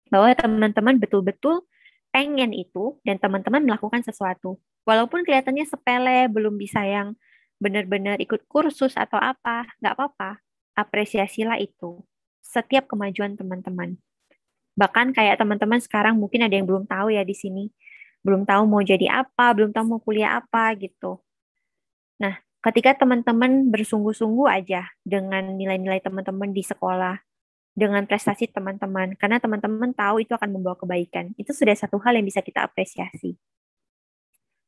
Bahwa teman-teman betul-betul pengen itu dan teman-teman melakukan sesuatu. Walaupun kelihatannya sepele, belum bisa yang benar-benar ikut kursus atau apa, nggak apa-apa. Apresiasilah itu. Setiap kemajuan teman-teman. Bahkan kayak teman-teman sekarang mungkin ada yang belum tahu ya di sini. Belum tahu mau jadi apa, belum tahu mau kuliah apa gitu. Nah, ketika teman-teman bersungguh-sungguh aja dengan nilai-nilai teman-teman di sekolah, dengan prestasi teman-teman, karena teman-teman tahu itu akan membawa kebaikan. Itu sudah satu hal yang bisa kita apresiasi.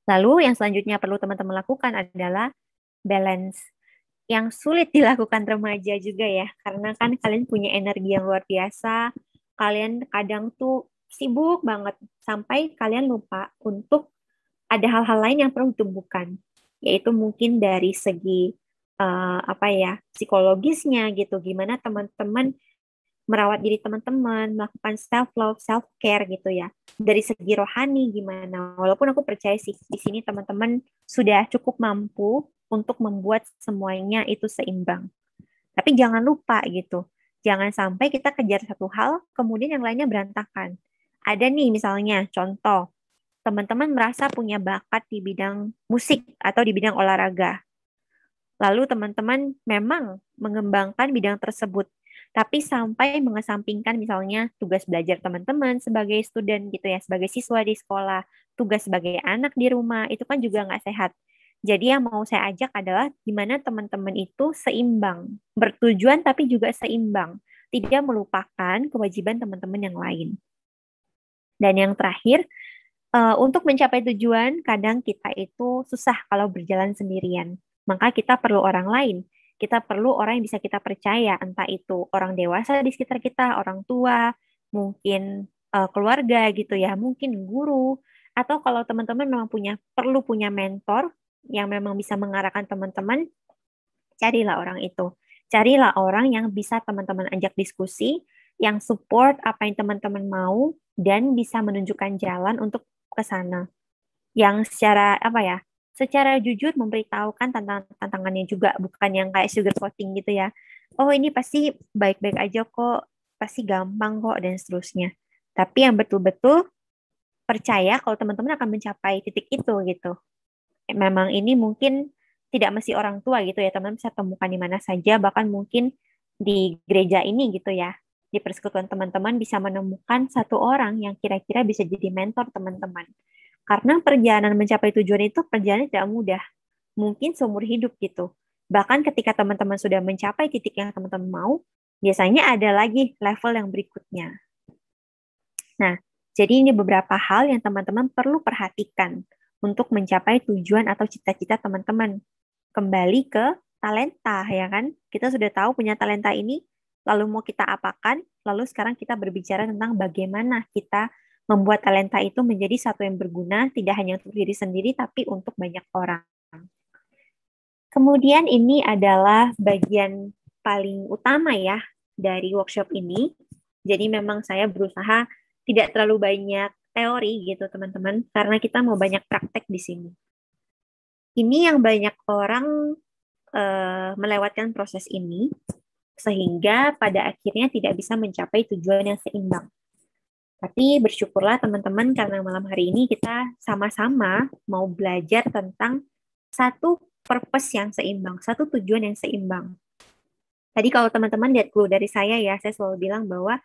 Lalu yang selanjutnya perlu teman-teman lakukan adalah balance. Yang sulit dilakukan remaja juga ya, karena kan kalian punya energi yang luar biasa, kalian kadang tuh sibuk banget, sampai kalian lupa untuk ada hal-hal lain yang perlu ditumbuhkan, yaitu mungkin dari segi apa ya, psikologisnya gitu, gimana teman-teman merawat diri teman-teman, melakukan self love, self care gitu ya. Dari segi rohani gimana? Walaupun aku percaya sih di sini teman-teman sudah cukup mampu untuk membuat semuanya itu seimbang. Tapi jangan lupa gitu. Jangan sampai kita kejar satu hal, kemudian yang lainnya berantakan. Ada nih misalnya contoh, teman-teman merasa punya bakat di bidang musik atau di bidang olahraga. Lalu teman-teman memang mengembangkan bidang tersebut, tapi sampai mengesampingkan misalnya tugas belajar teman-teman sebagai student gitu ya, sebagai siswa di sekolah, tugas sebagai anak di rumah, itu kan juga nggak sehat. Jadi yang mau saya ajak adalah gimana teman-teman itu seimbang, bertujuan tapi juga seimbang, tidak melupakan kewajiban teman-teman yang lain. Dan yang terakhir, untuk mencapai tujuan, kadang kita itu susah kalau berjalan sendirian. Maka kita perlu orang lain. Kita perlu orang yang bisa kita percaya, entah itu orang dewasa di sekitar kita, orang tua, mungkin keluarga gitu ya, mungkin guru, atau kalau teman-teman memang perlu punya mentor yang memang bisa mengarahkan teman-teman, carilah orang itu. Carilah orang yang bisa teman-teman ajak diskusi, yang support apa yang teman-teman mau, dan bisa menunjukkan jalan untuk ke sana. Yang secara apa ya? Secara jujur memberitahukan tantangannya juga, bukan yang kayak sugar coating gitu ya. Oh, ini pasti baik-baik aja kok, pasti gampang kok dan seterusnya. Tapi yang betul-betul percaya kalau teman-teman akan mencapai titik itu gitu. Memang ini mungkin tidak mesti orang tua gitu ya, teman-teman bisa temukan di mana saja, bahkan mungkin di gereja ini gitu ya. Di persekutuan teman-teman bisa menemukan satu orang yang kira-kira bisa jadi mentor teman-teman. Karena perjalanan mencapai tujuan itu perjalanan tidak mudah. Mungkin seumur hidup gitu. Bahkan ketika teman-teman sudah mencapai titik yang teman-teman mau, biasanya ada lagi level yang berikutnya. Nah, jadi ini beberapa hal yang teman-teman perlu perhatikan untuk mencapai tujuan atau cita-cita teman-teman. Kembali ke talenta, ya kan? Kita sudah tahu punya talenta ini, lalu mau kita apakan, lalu sekarang kita berbicara tentang bagaimana kita membuat talenta itu menjadi satu yang berguna, tidak hanya untuk diri sendiri, tapi untuk banyak orang. Kemudian ini adalah bagian paling utama ya dari workshop ini. Jadi memang saya berusaha tidak terlalu banyak teori gitu teman-teman, karena kita mau banyak praktek di sini. Ini yang banyak orang melewatkan proses ini, sehingga pada akhirnya tidak bisa mencapai tujuan yang seimbang. Tapi bersyukurlah teman-teman karena malam hari ini kita sama-sama mau belajar tentang satu purpose yang seimbang, satu tujuan yang seimbang. Tadi kalau teman-teman lihat clue dari saya ya, saya selalu bilang bahwa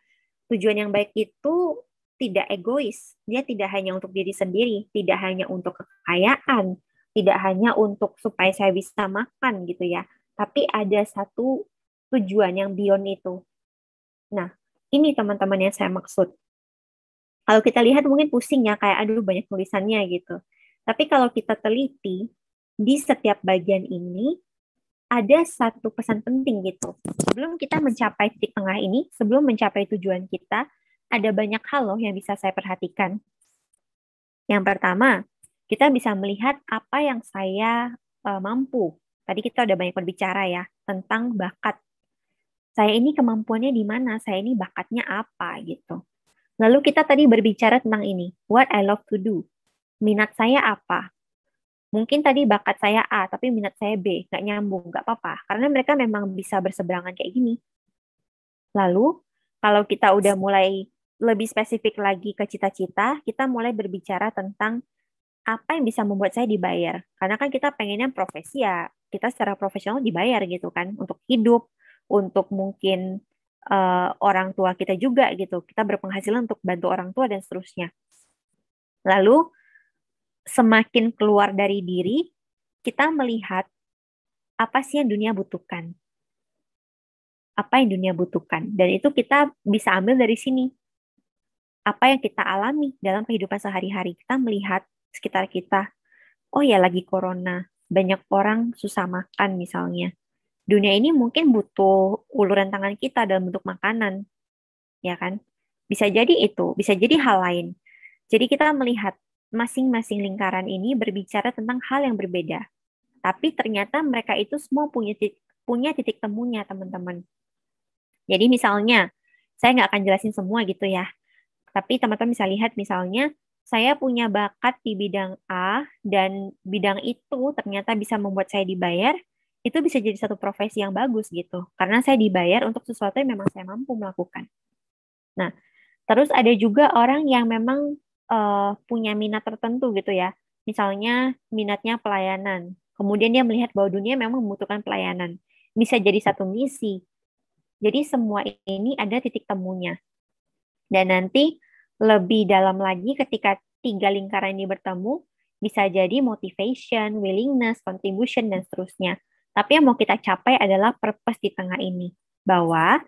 tujuan yang baik itu tidak egois. Dia tidak hanya untuk diri sendiri, tidak hanya untuk kekayaan, tidak hanya untuk supaya saya bisa makan gitu ya. Tapi ada satu tujuan yang beyond itu. Nah, ini teman-teman yang saya maksud. Kalau kita lihat mungkin pusing ya, kayak aduh banyak tulisannya gitu. Tapi kalau kita teliti, di setiap bagian ini ada satu pesan penting gitu. Sebelum kita mencapai titik tengah ini, sebelum mencapai tujuan kita, ada banyak hal loh yang bisa saya perhatikan. Yang pertama, kita bisa melihat apa yang saya mampu. Tadi kita udah banyak berbicara ya tentang bakat. Saya ini kemampuannya di mana? Saya ini bakatnya apa gitu. Lalu kita tadi berbicara tentang ini, what I love to do. Minat saya apa? Mungkin tadi bakat saya A, tapi minat saya B, nggak nyambung, nggak apa-apa. Karena mereka memang bisa berseberangan kayak gini. Lalu, kalau kita udah mulai lebih spesifik lagi ke cita-cita, kita mulai berbicara tentang apa yang bisa membuat saya dibayar. Karena kan kita pengennya profesi ya, kita secara profesional dibayar gitu kan, untuk hidup, untuk mungkin orang tua kita juga gitu. Kita berpenghasilan untuk bantu orang tua dan seterusnya. Lalu, semakin keluar dari diri, kita melihat apa sih yang dunia butuhkan. Apa yang dunia butuhkan. Dan itu kita bisa ambil dari sini. Apa yang kita alami dalam kehidupan sehari-hari. Kita melihat sekitar kita. Oh ya, lagi corona. Banyak orang susah makan misalnya. Dunia ini mungkin butuh uluran tangan kita dalam bentuk makanan. Ya kan? Bisa jadi itu. Bisa jadi hal lain. Jadi kita melihat masing-masing lingkaran ini berbicara tentang hal yang berbeda. Tapi ternyata mereka itu semua punya titik temunya, teman-teman. Jadi misalnya, saya nggak akan jelasin semua gitu ya. Tapi teman-teman bisa lihat misalnya, saya punya bakat di bidang A dan bidang itu ternyata bisa membuat saya dibayar, itu bisa jadi satu profesi yang bagus gitu. Karena saya dibayar untuk sesuatu yang memang saya mampu melakukan. Nah, terus ada juga orang yang memang punya minat tertentu gitu ya. Misalnya minatnya pelayanan. Kemudian dia melihat bahwa dunia memang membutuhkan pelayanan. Bisa jadi satu misi. Jadi semua ini ada titik temunya. Dan nanti lebih dalam lagi ketika tiga lingkaran ini bertemu, bisa jadi motivation, willingness, contribution, dan seterusnya. Tapi yang mau kita capai adalah purpose di tengah ini. Bahwa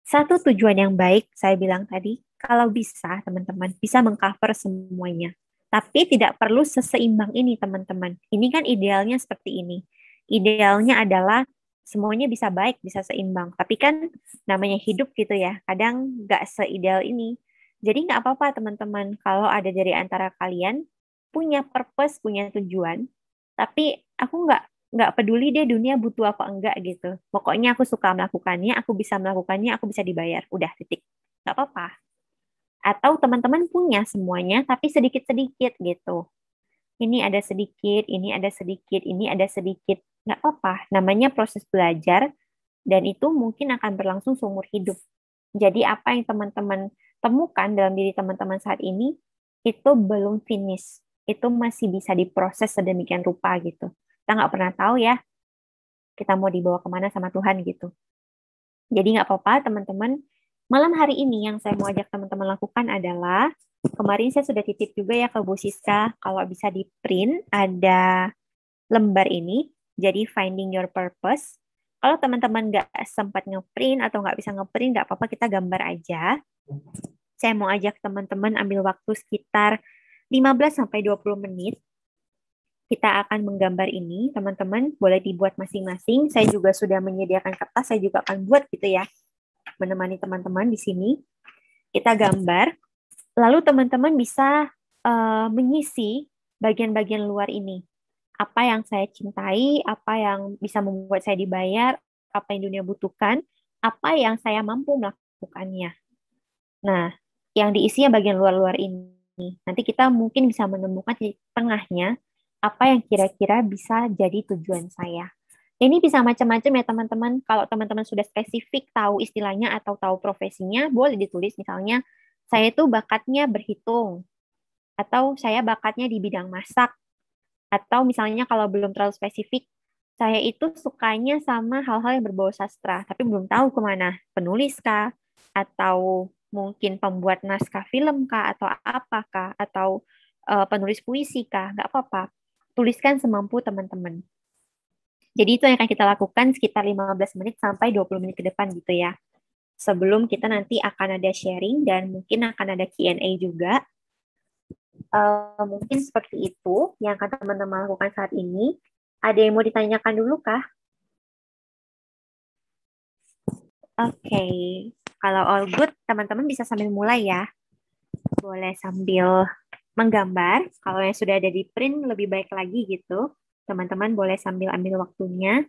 satu tujuan yang baik, saya bilang tadi, kalau bisa teman-teman, bisa mengcover semuanya. Tapi tidak perlu seseimbang ini teman-teman. Ini kan idealnya seperti ini. Idealnya adalah semuanya bisa baik, bisa seimbang. Tapi kan namanya hidup gitu ya, kadang nggak seideal ini. Jadi nggak apa-apa teman-teman kalau ada dari antara kalian punya purpose, punya tujuan, tapi aku nggak peduli deh dunia butuh apa enggak gitu. Pokoknya aku suka melakukannya, aku bisa melakukannya, aku bisa dibayar. Udah, titik. Nggak apa-apa. Atau teman-teman punya semuanya, tapi sedikit-sedikit gitu. Ini ada sedikit, ini ada sedikit, ini ada sedikit. Nggak apa-apa. Namanya proses belajar, dan itu mungkin akan berlangsung seumur hidup. Jadi apa yang teman-teman temukan dalam diri teman-teman saat ini, itu belum finish. Itu masih bisa diproses sedemikian rupa gitu. Kita nggak pernah tahu ya, kita mau dibawa kemana sama Tuhan gitu. Jadi nggak apa-apa teman-teman. Malam hari ini yang saya mau ajak teman-teman lakukan adalah, kemarin saya sudah titip juga ya ke Bu Siska, kalau bisa di print ada lembar ini, jadi Finding Your Purpose. Kalau teman-teman nggak sempat ngeprint atau nggak bisa ngeprint, nggak apa-apa, kita gambar aja. Saya mau ajak teman-teman ambil waktu sekitar 15-20 menit. Kita akan menggambar ini, teman-teman boleh dibuat masing-masing. Saya juga sudah menyediakan kertas, saya juga akan buat gitu ya, menemani teman-teman di sini. Kita gambar, lalu teman-teman bisa mengisi bagian-bagian luar ini. Apa yang saya cintai, apa yang bisa membuat saya dibayar, apa yang dunia butuhkan, apa yang saya mampu melakukannya. Nah, yang diisinya bagian luar-luar ini. Nanti kita mungkin bisa menemukan di tengahnya apa yang kira-kira bisa jadi tujuan saya. Ini bisa macam-macam ya teman-teman. Kalau teman-teman sudah spesifik tahu istilahnya atau tahu profesinya, boleh ditulis misalnya, saya itu bakatnya berhitung, atau saya bakatnya di bidang masak, atau misalnya kalau belum terlalu spesifik, saya itu sukanya sama hal-hal yang berbau sastra, tapi belum tahu kemana. Penulis kah? Atau mungkin pembuat naskah film kah? Atau apakah? Atau penulis puisi kah? Nggak apa-apa. Tuliskan semampu teman-teman. Jadi itu yang akan kita lakukan sekitar 15 menit sampai 20 menit ke depan gitu ya. Sebelum kita nanti akan ada sharing dan mungkin akan ada Q&A juga. Mungkin seperti itu yang akan teman-teman lakukan saat ini. Ada yang mau ditanyakan dulu kah? Oke, kalau all good, teman-teman bisa sambil mulai ya. Boleh sambil menggambar. Kalau yang sudah ada di print lebih baik lagi gitu. Teman-teman boleh sambil ambil waktunya.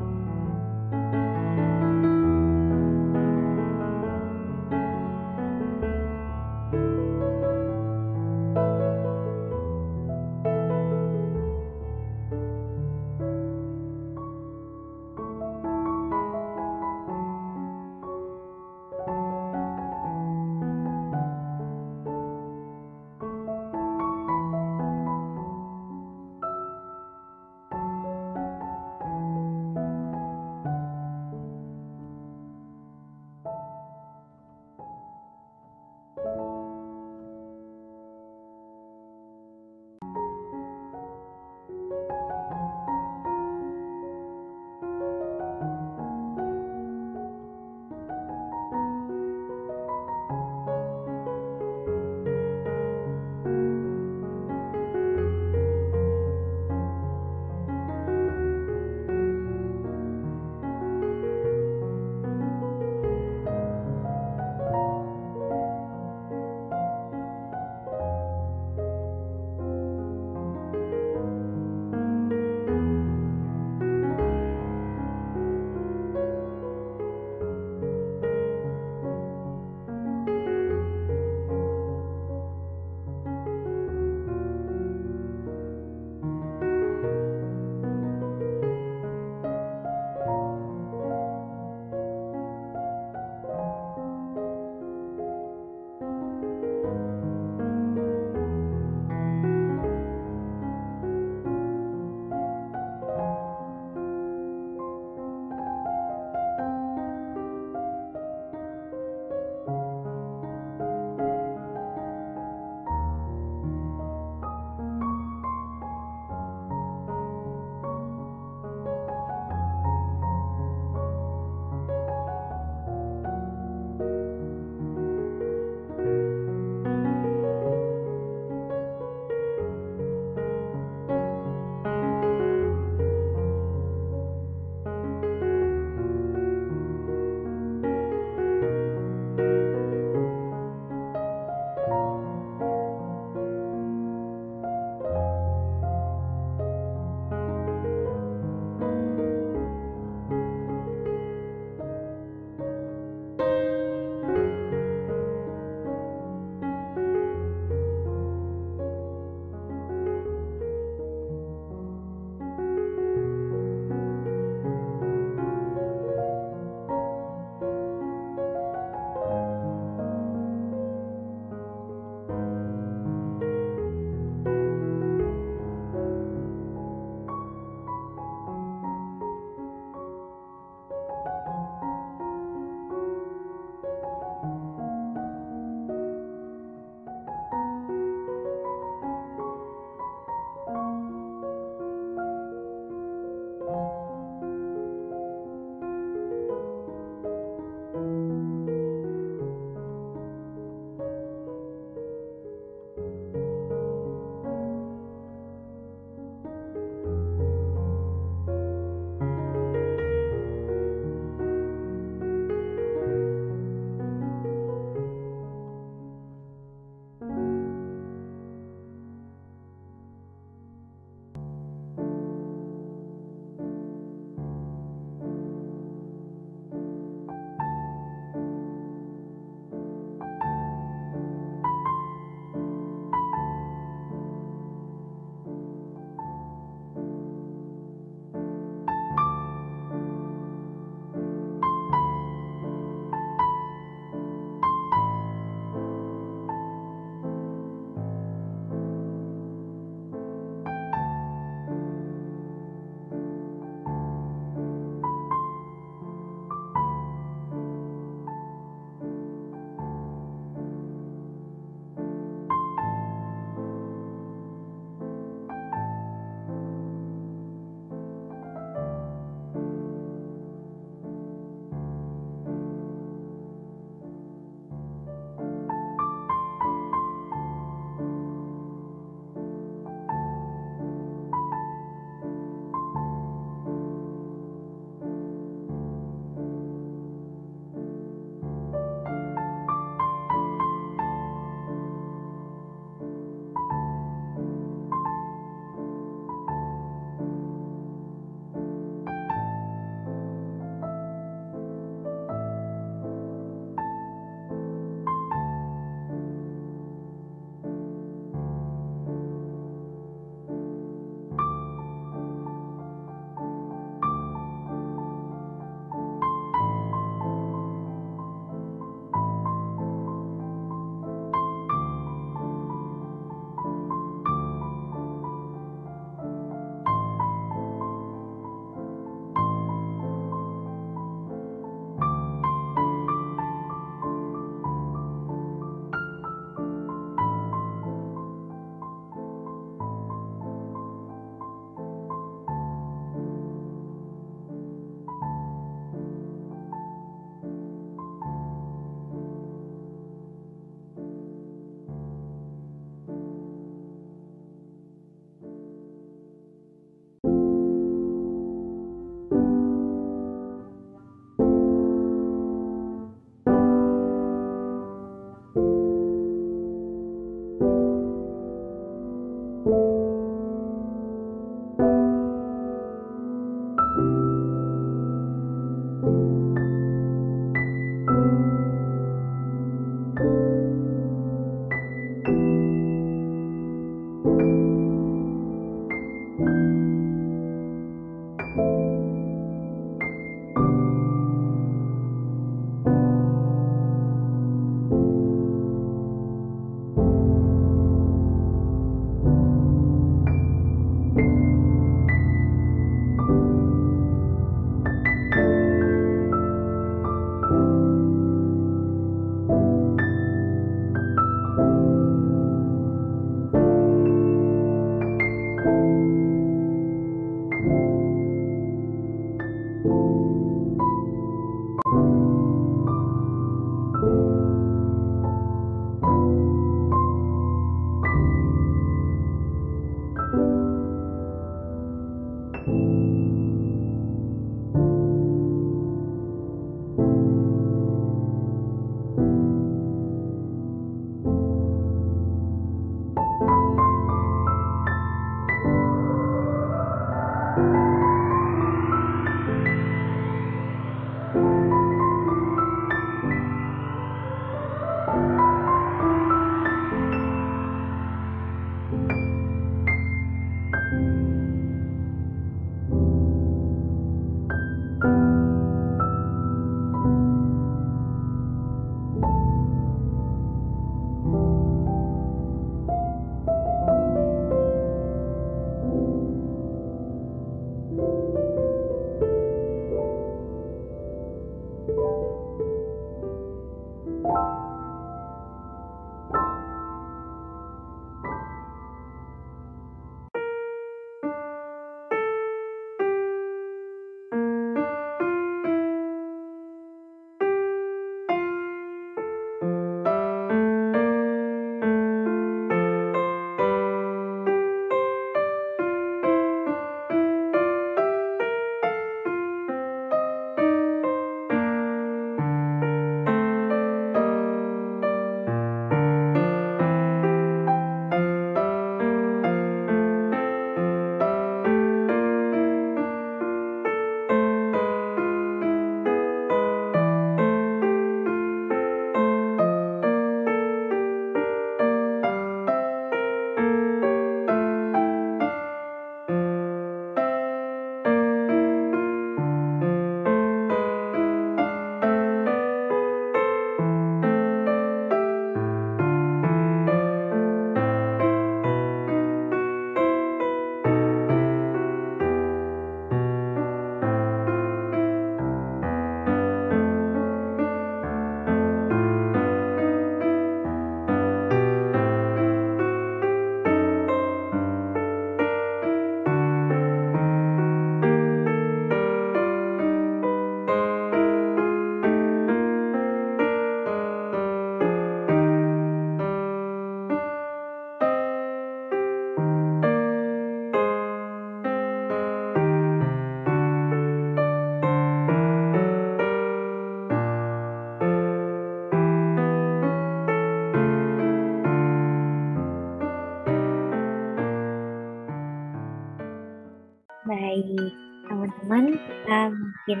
teman-teman, kita mungkin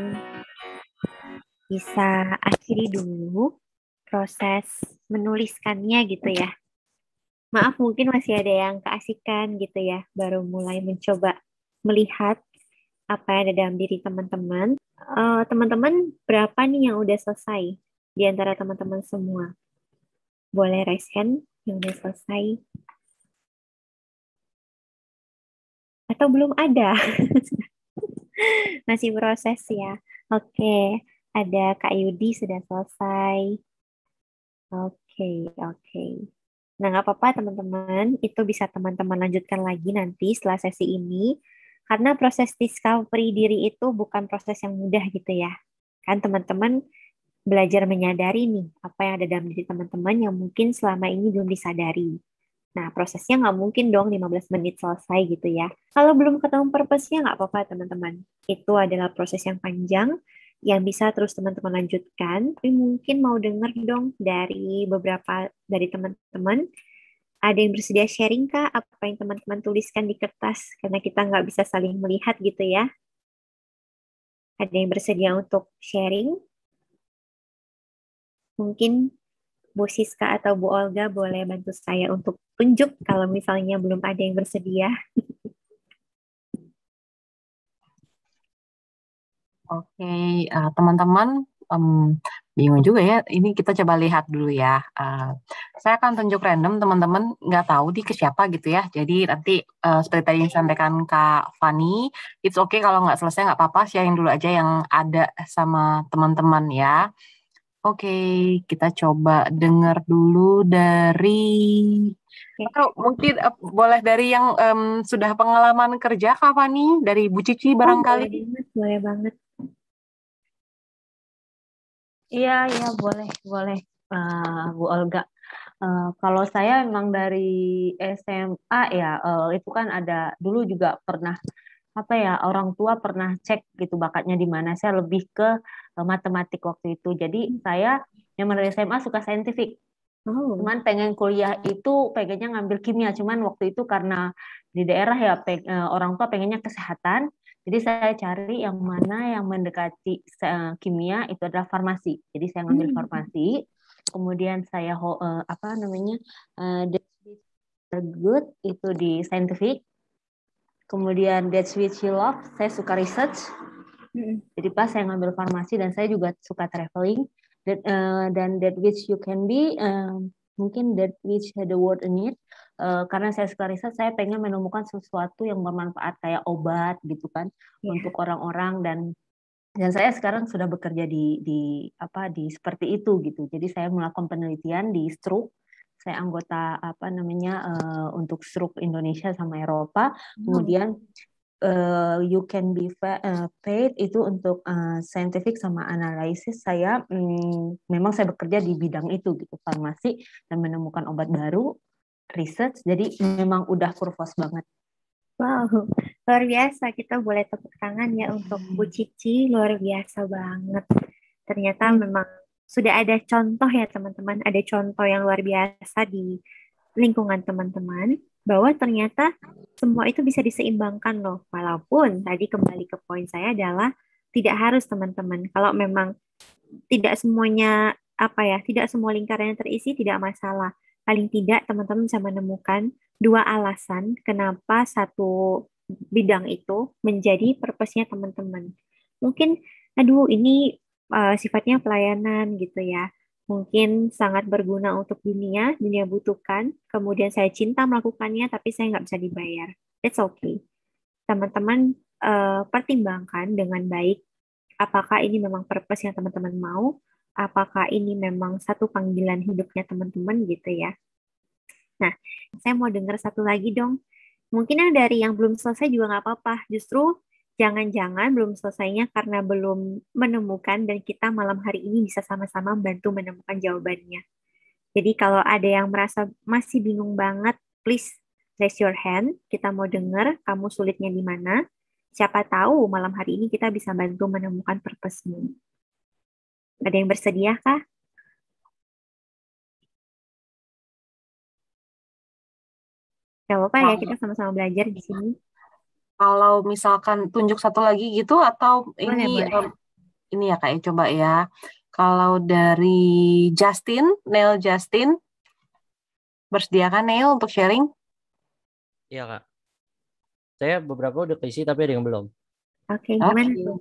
bisa akhiri dulu proses menuliskannya gitu ya. Maaf, mungkin masih ada yang keasikan gitu ya, baru mulai mencoba melihat apa yang ada dalam diri teman-teman. Teman-teman, berapa nih yang udah selesai di antara teman-teman semua? Boleh raise hand yang udah selesai? Atau belum ada? Masih proses ya. Oke, ada Kak Yudi sudah selesai. Oke, oke. Nah, nggak apa-apa teman-teman. Itu bisa teman-teman lanjutkan lagi nanti setelah sesi ini. Karena proses discovery diri itu bukan proses yang mudah gitu ya. Kan teman-teman belajar menyadari nih apa yang ada dalam diri teman-teman yang mungkin selama ini belum disadari. Nah, prosesnya nggak mungkin dong 15 menit selesai gitu ya. Kalau belum ketemu purpose-nya nggak apa-apa teman-teman. Itu adalah proses yang panjang yang bisa terus teman-teman lanjutkan. Tapi mungkin mau denger dong dari beberapa dari teman-teman. Ada yang bersedia sharing Kak apa yang teman-teman tuliskan di kertas? Karena kita nggak bisa saling melihat gitu ya. Ada yang bersedia untuk sharing? Mungkin Bu Siska atau Bu Olga boleh bantu saya untuk tunjuk kalau misalnya belum ada yang bersedia. Oke, teman-teman, bingung juga ya. Ini kita coba lihat dulu ya. Saya akan tunjuk random, teman-teman nggak tahu di ke siapa gitu ya. Jadi nanti seperti tadi yang disampaikan Kak Fani, it's okay kalau nggak selesai nggak apa-apa, sharing dulu aja yang ada sama teman-teman ya. Oke, kita coba dengar dulu dari atau mungkin boleh dari yang sudah pengalaman kerja Kak Fani, dari Bu Cici Oh, barangkali. boleh banget, boleh banget. Iya, iya boleh, boleh, Bu Olga. Kalau saya memang dari SMA ya, itu kan ada dulu juga pernah apa ya orang tua pernah cek gitu bakatnya di mana. Saya lebih ke matematik waktu itu. Jadi saya memang dari SMA suka saintifik. Oh, Cuman pengen kuliah itu pengennya ngambil kimia. Cuman waktu itu karena di daerah ya orang tua pengennya kesehatan. Jadi saya cari yang mana yang mendekati kimia itu adalah farmasi. Jadi saya ngambil hmm. farmasi. Kemudian saya apa namanya good itu di scientific. Kemudian that's which you love. Saya suka research. Hmm. Jadi pas saya ngambil farmasi dan saya juga suka traveling. Dan that which you can be mungkin that which had the word in it. Karena saya suka riset, saya pengen menemukan sesuatu yang bermanfaat kayak obat gitu kan Ya. untuk orang-orang dan saya sekarang sudah bekerja di apa di seperti itu gitu. Jadi saya melakukan penelitian di stroke. Saya anggota apa namanya untuk stroke Indonesia sama Eropa. Oh. Kemudian you can be paid itu untuk scientific sama analisis. Saya memang saya bekerja di bidang itu gitu, farmasi dan menemukan obat baru, research. Jadi memang udah kurvos banget. Wow, luar biasa. Kita boleh tepuk tangan ya untuk Bu Cici. Luar biasa banget. Ternyata memang sudah ada contoh ya teman-teman. Ada contoh yang luar biasa di lingkungan teman-teman. Bahwa ternyata semua itu bisa diseimbangkan loh. Walaupun tadi kembali ke poin saya adalah tidak harus teman-teman. Kalau memang tidak semuanya apa ya, tidak semua lingkaran yang terisi tidak masalah. Paling tidak teman-teman bisa menemukan dua alasan kenapa satu bidang itu menjadi purpose-nya teman-teman. Mungkin, aduh ini sifatnya pelayanan gitu ya. Mungkin sangat berguna untuk dunia, dunia butuhkan. Kemudian saya cinta melakukannya, tapi saya nggak bisa dibayar. That's okay. Teman-teman pertimbangkan dengan baik apakah ini memang purpose yang teman-teman mau, apakah ini memang satu panggilan hidupnya teman-teman gitu ya. Nah, saya mau dengar satu lagi dong. Mungkin yang dari yang belum selesai juga nggak apa-apa. Justru jangan-jangan belum selesainya karena belum menemukan dan kita malam hari ini bisa sama-sama bantu menemukan jawabannya. Jadi kalau ada yang merasa masih bingung banget, please raise your hand. Kita mau dengar kamu sulitnya di mana. Siapa tahu malam hari ini kita bisa bantu menemukan purpose-mu. Ada yang bersedia kah? Gak apa-apa ya, kita sama-sama belajar di sini. Kalau misalkan tunjuk satu lagi gitu atau Boleh, ini boleh. ini ya Kak, coba ya. Kalau dari Neil Justin, bersediakan Neil untuk sharing? Iya Kak, saya beberapa udah keisi tapi ada yang belum. Oke, Oke. gimana tuh?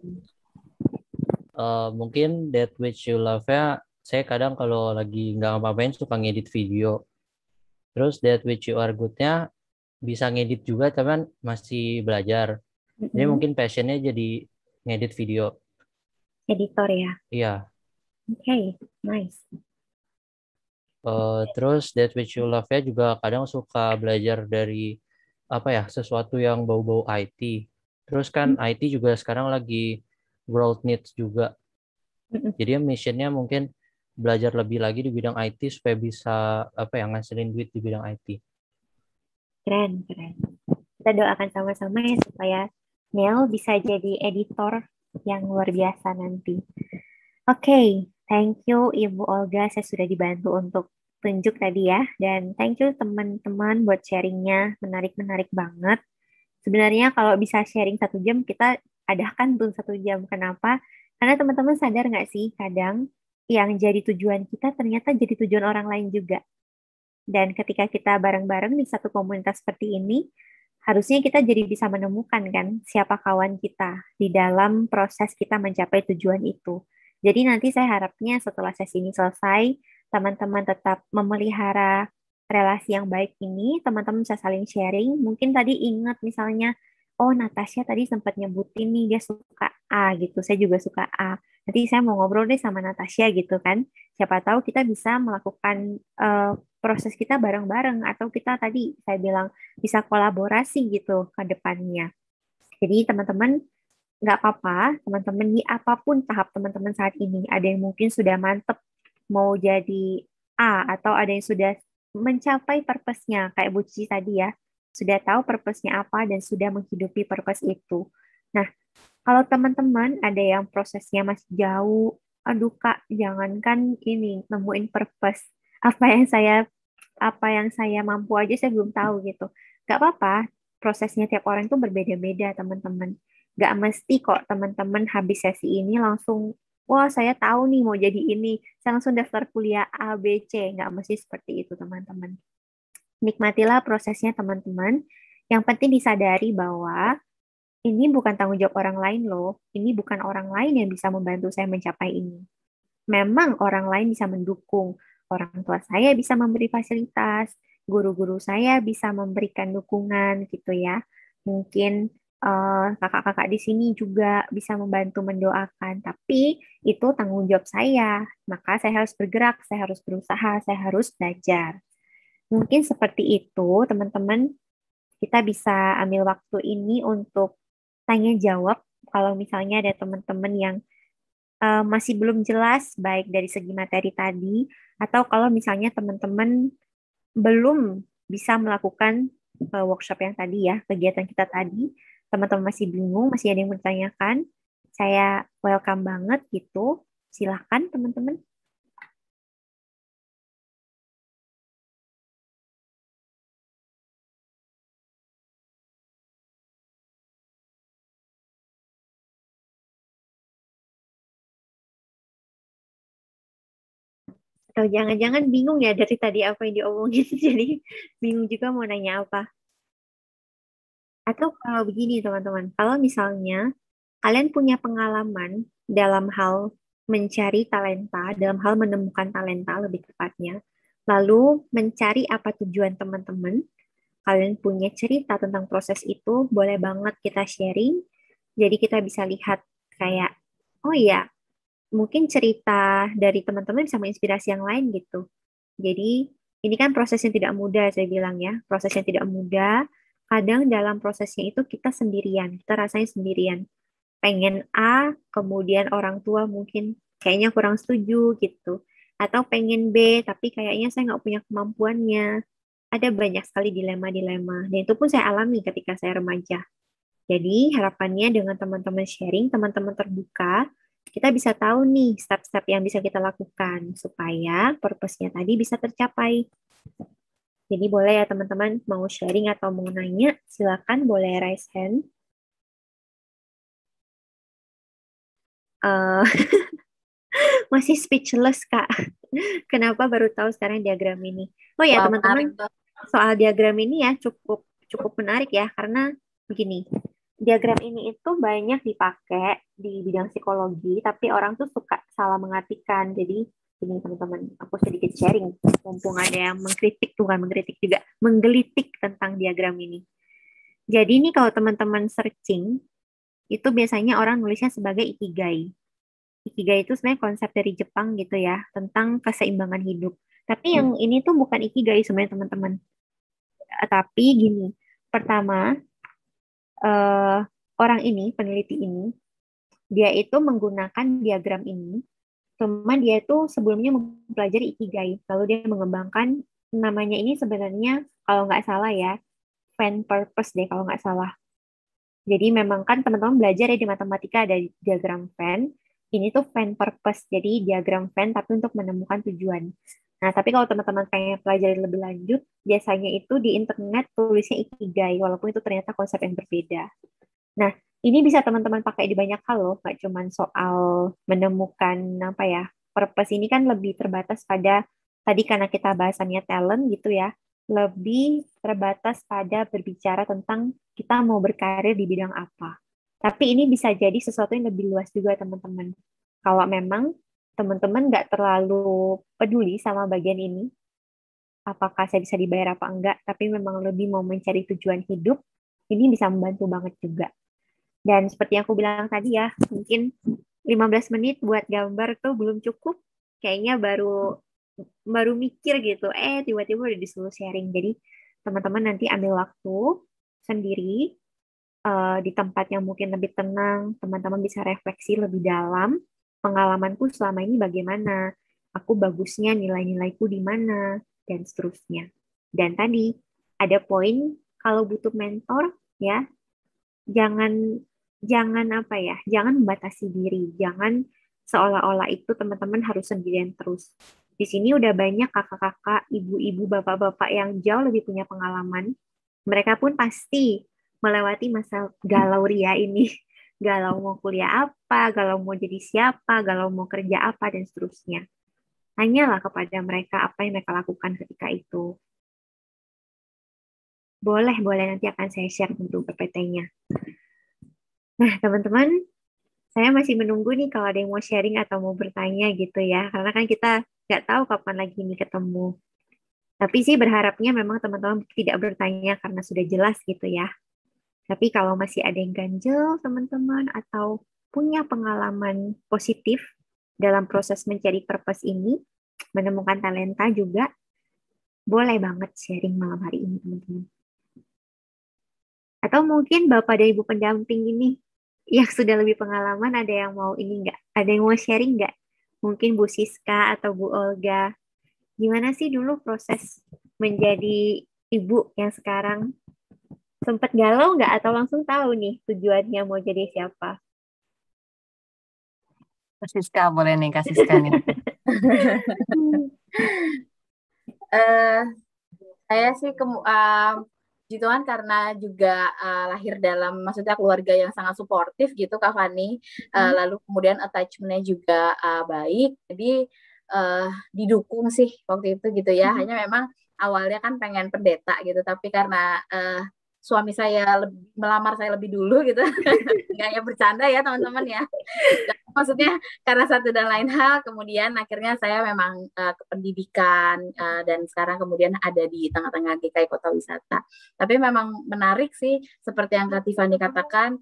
Mungkin That Which You Love-nya, saya kadang kalau lagi nggak ngapa-ngapain suka ngedit video. Terus That Which You Are Good-nya bisa ngedit juga, cuman masih belajar. Jadi Mm-mm. mungkin passionnya jadi ngedit video. Editor ya. Iya. Oke, nice. Terus That Which You Love-nya juga kadang suka belajar dari apa ya, sesuatu yang bau-bau IT. Terus kan IT juga sekarang lagi world needs juga. Mm-mm. Jadi missionnya mungkin belajar lebih lagi di bidang IT supaya bisa apa ya, ngasilin duit di bidang IT. Keren, keren. Kita doakan sama-sama ya supaya Neil bisa jadi editor yang luar biasa nanti. Oke, thank you Ibu Olga. Saya sudah dibantu untuk tunjuk tadi ya. Dan thank you teman-teman buat sharingnya. Menarik-menarik banget. Sebenarnya kalau bisa sharing 1 jam, kita adakan tuh 1 jam. Kenapa? Karena teman-teman sadar nggak sih, kadang yang jadi tujuan kita ternyata jadi tujuan orang lain juga. Dan ketika kita bareng-bareng di satu komunitas seperti ini, harusnya kita jadi bisa menemukan kan siapa kawan kita di dalam proses kita mencapai tujuan itu. Jadi nanti saya harapnya setelah sesi ini selesai, teman-teman tetap memelihara relasi yang baik ini, teman-teman bisa saling sharing. Mungkin tadi ingat misalnya, oh Natasha tadi sempat nyebutin nih dia suka A gitu, saya juga suka A. Nanti saya mau ngobrol deh sama Natasha gitu kan. Siapa tahu kita bisa melakukan proses kita bareng-bareng atau kita tadi saya bilang bisa kolaborasi gitu ke depannya. Jadi teman-teman nggak apa-apa, teman-teman di apapun tahap teman-teman saat ini, ada yang mungkin sudah mantep mau jadi A atau ada yang sudah mencapai purpose-nya kayak Bu Cici tadi ya, sudah tahu purpose-nya apa dan sudah menghidupi purpose itu. Nah, kalau teman-teman ada yang prosesnya masih jauh, aduh Kak, jangankan ini nemuin purpose. Apa yang saya mampu aja saya belum tahu gitu. Gak apa-apa, prosesnya tiap orang itu berbeda-beda teman-teman. Gak mesti kok teman-teman habis sesi ini langsung, wah saya tahu nih mau jadi ini, saya langsung daftar kuliah A, B, C. Gak mesti seperti itu teman-teman. Nikmatilah prosesnya teman-teman. Yang penting disadari bahwa ini bukan tanggung jawab orang lain loh. Ini bukan orang lain yang bisa membantu saya mencapai ini. Memang orang lain bisa mendukung. Orang tua saya bisa memberi fasilitas, guru-guru saya bisa memberikan dukungan gitu ya. Mungkin kakak-kakak di sini juga bisa membantu mendoakan, tapi itu tanggung jawab saya. Maka saya harus bergerak, saya harus berusaha, saya harus belajar. Mungkin seperti itu, teman-teman. Kita bisa ambil waktu ini untuk tanya jawab. Kalau misalnya ada teman-teman yang masih belum jelas baik dari segi materi tadi atau kalau misalnya teman-teman belum bisa melakukan workshop yang tadi ya, kegiatan kita tadi, teman-teman masih bingung, masih ada yang bertanyakan, saya welcome banget gitu. Silahkan teman-teman. Atau jangan-jangan bingung ya dari tadi apa yang diomongin, jadi bingung juga mau nanya apa. Atau kalau begini teman-teman, kalau misalnya kalian punya pengalaman dalam hal mencari talenta, dalam hal menemukan talenta lebih tepatnya, lalu mencari apa tujuan teman-teman, kalian punya cerita tentang proses itu, boleh banget kita sharing. Jadi kita bisa lihat kayak, oh iya, mungkin cerita dari teman-teman bisa menginspirasi yang lain gitu. Jadi ini kan proses yang tidak mudah, saya bilang ya, proses yang tidak mudah. Kadang dalam prosesnya itu kita sendirian, kita rasanya sendirian. Pengen A, kemudian orang tua mungkin kayaknya kurang setuju gitu. Atau pengen B, tapi kayaknya saya nggak punya kemampuannya. Ada banyak sekali dilema-dilema. Dan itu pun saya alami ketika saya remaja. Jadi harapannya dengan teman-teman sharing, teman-teman terbuka, kita bisa tahu nih step-step yang bisa kita lakukan supaya purpose-nya tadi bisa tercapai. Jadi boleh ya teman-teman mau sharing atau mau nanya, silakan boleh raise hand. Eh, masih speechless, Kak. Kenapa baru tahu sekarang diagram ini? Oh ya, Wah, menarik teman-teman, tuh. soal diagram ini ya cukup cukup menarik ya, karena begini, diagram ini itu banyak dipakai di bidang psikologi, tapi orang tuh suka salah mengartikan. Jadi ini teman-teman, aku sedikit sharing, mumpung ada yang mengkritik, bukan mengkritik juga, menggelitik tentang diagram ini. Jadi ini kalau teman-teman searching, itu biasanya orang nulisnya sebagai ikigai. Ikigai itu sebenarnya konsep dari Jepang gitu ya, tentang keseimbangan hidup. Tapi yang ini tuh bukan ikigai sebenarnya teman-teman. Tapi gini, pertama, eh, orang ini, peneliti ini, dia itu menggunakan diagram ini, cuma dia itu sebelumnya mempelajari ikigai, lalu dia mengembangkan namanya ini sebenarnya, kalau nggak salah ya, fan purpose deh kalau nggak salah. Jadi memang kan teman-teman belajar ya di matematika ada diagram Venn. Ini tuh Venn purpose. Jadi diagram Venn tapi untuk menemukan tujuan. Nah, tapi kalau teman-teman pengen pelajari lebih lanjut, biasanya itu di internet tulisnya ikigai, walaupun itu ternyata konsep yang berbeda. Nah, ini bisa teman-teman pakai di banyak hal loh, nggak cuma soal menemukan apa ya. Purpose ini kan lebih terbatas pada tadi karena kita bahasannya talent gitu ya, lebih terbatas pada berbicara tentang kita mau berkarir di bidang apa. Tapi ini bisa jadi sesuatu yang lebih luas juga teman-teman. Kalau memang teman-teman nggak terlalu peduli sama bagian ini, apakah saya bisa dibayar apa enggak, tapi memang lebih mau mencari tujuan hidup, ini bisa membantu banget juga. Dan seperti yang aku bilang tadi ya, mungkin 15 menit buat gambar tuh belum cukup. Kayaknya baru mikir gitu. Tiba-tiba udah disuruh sharing. Jadi teman-teman nanti ambil waktu sendiri di tempat yang mungkin lebih tenang. Teman-teman bisa refleksi lebih dalam. Pengalamanku selama ini bagaimana? Aku bagusnya nilai-nilaiku di mana? Dan seterusnya. Dan tadi ada poin kalau butuh mentor ya jangan jangan apa ya, jangan membatasi diri, jangan seolah-olah itu teman-teman harus sendirian terus. Di sini udah banyak kakak-kakak, ibu-ibu, bapak-bapak yang jauh lebih punya pengalaman. Mereka pun pasti melewati masa galau ria ini. Galau mau kuliah apa, galau mau jadi siapa, galau mau kerja apa, dan seterusnya. Tanyalah kepada mereka apa yang mereka lakukan ketika itu. Boleh nanti akan saya share untuk PPT-nya. Nah, teman-teman, saya masih menunggu nih kalau ada yang mau sharing atau mau bertanya gitu ya. Karena kan kita nggak tahu kapan lagi ini ketemu. Tapi sih berharapnya memang teman-teman tidak bertanya karena sudah jelas gitu ya. Tapi kalau masih ada yang ganjel teman-teman atau punya pengalaman positif dalam proses mencari purpose ini, menemukan talenta juga, boleh banget sharing malam hari ini teman-teman. Atau mungkin Bapak dan Ibu pendamping ini yang sudah lebih pengalaman, ada yang mau ini nggak? Ada yang mau sharing nggak? Mungkin Bu Siska atau Bu Olga. Gimana sih dulu proses menjadi ibu yang sekarang? Sempat galau nggak atau langsung tahu nih tujuannya mau jadi siapa? Kak Siska boleh nih, Kak Siska nih. Saya sih gitu kan karena juga lahir dalam maksudnya keluarga yang sangat suportif gitu Kak Fani, lalu kemudian attachment-nya juga baik, jadi didukung sih waktu itu gitu ya. Hanya memang awalnya kan pengen pendeta gitu, tapi karena suami saya melamar saya lebih dulu gitu, nggak ya bercanda ya teman-teman ya. Maksudnya karena satu dan lain hal, kemudian akhirnya saya memang ke pendidikan dan sekarang kemudian ada di tengah-tengah DKI Kota Wisata. Tapi memang menarik sih, seperti yang Kak Tiffany katakan,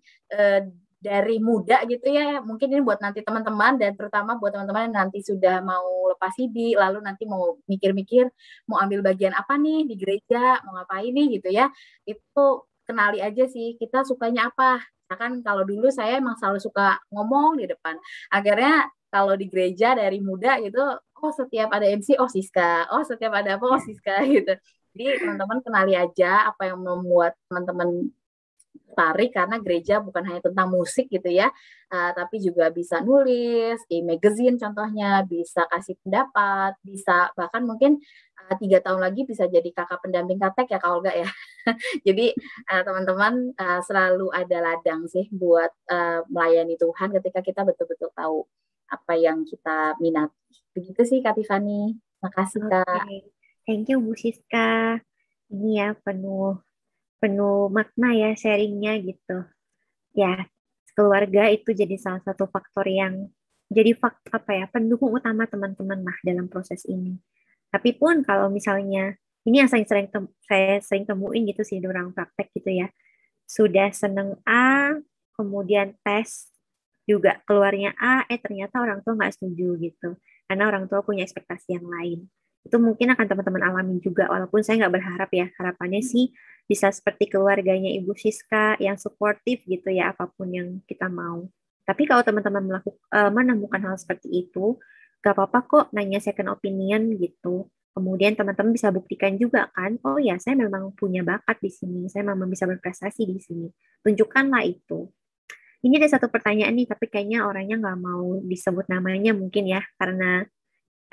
dari muda gitu ya, mungkin ini buat nanti teman-teman dan terutama buat teman-teman yang nanti sudah mau lepas CD, lalu nanti mau mikir-mikir mau ambil bagian apa nih di gereja, mau ngapain nih gitu ya, itu kenali aja sih kita sukanya apa. Kan kalau dulu saya emang selalu suka ngomong di depan, akhirnya kalau di gereja dari muda gitu, oh setiap ada MC, oh Siska, oh setiap ada apa, oh Siska gitu. Jadi teman-teman kenali aja apa yang membuat teman-teman tertarik karena gereja bukan hanya tentang musik gitu ya, tapi juga bisa nulis di magazine contohnya, bisa kasih pendapat, bisa bahkan mungkin 3 tahun lagi bisa jadi kakak pendamping Katek ya Kak Olga ya. Jadi teman-teman selalu ada ladang sih buat melayani Tuhan ketika kita betul-betul tahu apa yang kita minati. Begitu sih Kak Tiffany. Makasih Kak. Oke, thank you Bu Siska. Ini ya penuh penuh makna ya sharingnya gitu. Ya, keluarga itu jadi salah satu faktor yang jadi apa ya pendukung utama teman-teman lah dalam proses ini. Tapi pun kalau misalnya ini yang saya sering temuin gitu sih di orang praktek gitu ya. Sudah seneng A, kemudian tes juga keluarnya A, ternyata orang tua nggak setuju gitu. Karena orang tua punya ekspektasi yang lain. Itu mungkin akan teman-teman alamin juga, walaupun saya nggak berharap ya. Harapannya sih bisa seperti keluarganya Ibu Siska yang suportif gitu ya, apapun yang kita mau. Tapi kalau teman-teman menemukan hal seperti itu, gak apa-apa kok nanya second opinion gitu. Kemudian teman-teman bisa buktikan juga kan, oh ya saya memang punya bakat di sini, saya memang bisa berprestasi di sini. Tunjukkanlah itu. Ini ada satu pertanyaan nih, tapi kayaknya orangnya nggak mau disebut namanya mungkin ya, karena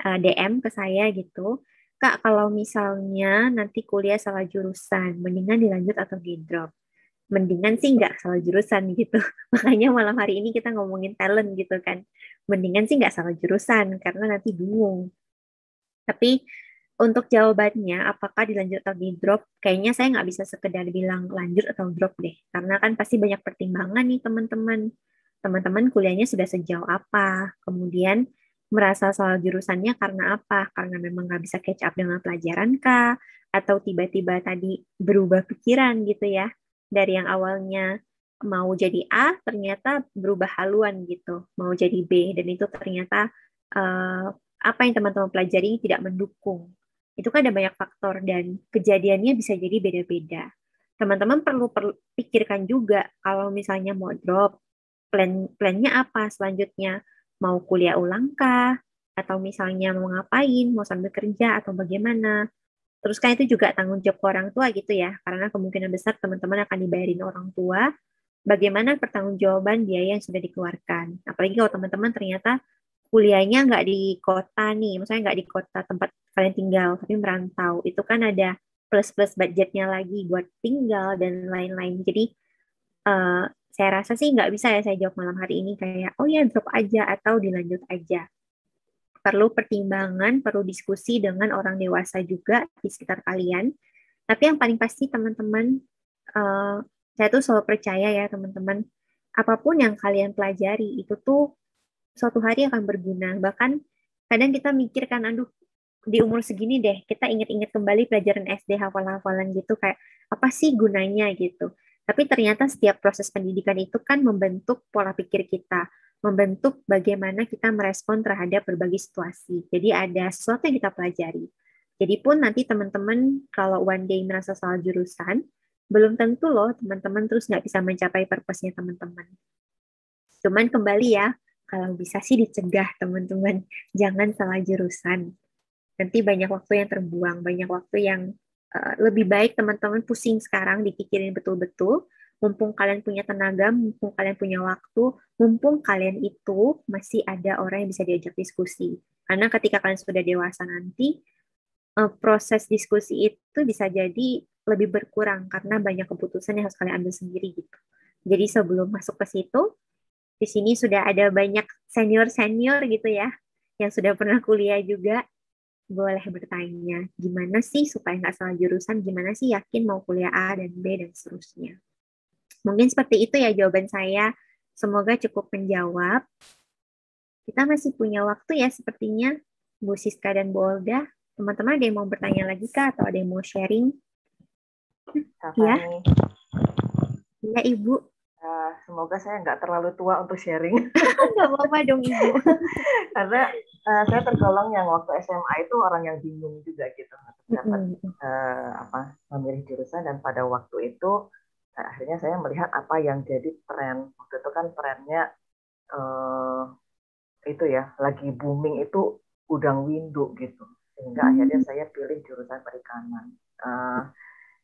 DM ke saya gitu. Kak, kalau misalnya nanti kuliah salah jurusan, mendingan dilanjut atau di drop? Mendingan sih nggak salah jurusan gitu. Makanya malam hari ini kita ngomongin talent gitu kan. Mendingan sih nggak salah jurusan, karena nanti bingung. Tapi untuk jawabannya, apakah dilanjut atau di drop, kayaknya saya nggak bisa sekedar bilang lanjut atau drop deh. Karena kan pasti banyak pertimbangan nih teman-teman. Teman-teman kuliahnya sudah sejauh apa, kemudian merasa soal jurusannya karena apa? Karena memang nggak bisa catch up dengan pelajaran kah? Atau tiba-tiba tadi berubah pikiran gitu ya. Dari yang awalnya mau jadi A, ternyata berubah haluan gitu. Mau jadi B, dan itu ternyata eh, apa yang teman-teman pelajari tidak mendukung. Itu kan ada banyak faktor dan kejadiannya bisa jadi beda-beda. Teman-teman perlu pikirkan juga kalau misalnya mau drop, plannya apa selanjutnya? Mau kuliah ulang kah? Atau misalnya mau ngapain? Mau sambil kerja atau bagaimana? Terus kan itu juga tanggung jawab ke orang tua gitu ya, karena kemungkinan besar teman-teman akan dibayarin orang tua. Bagaimana pertanggungjawaban biaya yang sudah dikeluarkan? Apalagi kalau teman-teman ternyata kuliahnya nggak di kota nih, misalnya nggak di kota tempat kalian tinggal, tapi merantau, itu kan ada plus-plus budgetnya lagi buat tinggal dan lain-lain. Jadi saya rasa sih nggak bisa ya saya jawab malam hari ini kayak, oh ya drop aja atau dilanjut aja. Perlu pertimbangan, perlu diskusi dengan orang dewasa juga di sekitar kalian. Tapi yang paling pasti teman-teman, saya tuh selalu percaya ya teman-teman, apapun yang kalian pelajari itu tuh suatu hari akan berguna. Bahkan kadang kita mikir kan, aduh di umur segini deh, kita ingat-ingat kembali pelajaran SD, hafal-hafalan gitu, kayak apa sih gunanya gitu. Tapi ternyata setiap proses pendidikan itu kan membentuk pola pikir kita, membentuk bagaimana kita merespon terhadap berbagai situasi. Jadi ada sesuatu yang kita pelajari. Jadi pun nanti teman-teman kalau one day merasa salah jurusan, belum tentu loh teman-teman terus nggak bisa mencapai purpose-nya teman-teman. Cuman kembali ya, kalau bisa sih dicegah teman-teman, jangan salah jurusan. Nanti banyak waktu yang terbuang, banyak waktu yang lebih baik teman-teman pusing sekarang, dipikirin betul-betul, mumpung kalian punya tenaga, mumpung kalian punya waktu, mumpung kalian itu masih ada orang yang bisa diajak diskusi. Karena ketika kalian sudah dewasa nanti, proses diskusi itu bisa jadi lebih berkurang karena banyak keputusan yang harus kalian ambil sendiri gitu. Jadi sebelum masuk ke situ, di sini sudah ada banyak senior-senior gitu ya, yang sudah pernah kuliah juga, boleh bertanya, gimana sih supaya nggak salah jurusan, gimana sih yakin mau kuliah A dan B dan seterusnya. Mungkin seperti itu ya jawaban saya. Semoga cukup menjawab. Kita masih punya waktu ya sepertinya, Bu Siska dan Bu Olga. Teman-teman ada yang mau bertanya lagi kah? Atau ada yang mau sharing? Ya, ya Ibu. Semoga saya nggak terlalu tua untuk sharing. Nggak apa-apa dong Ibu. Karena saya tergolong yang waktu SMA itu orang yang bingung juga gitu. Dapat memilih jurusan, dan pada waktu itu akhirnya saya melihat apa yang jadi tren. Waktu itu kan trennya itu ya, lagi booming itu udang windu gitu. Sehingga akhirnya saya pilih jurusan perikanan.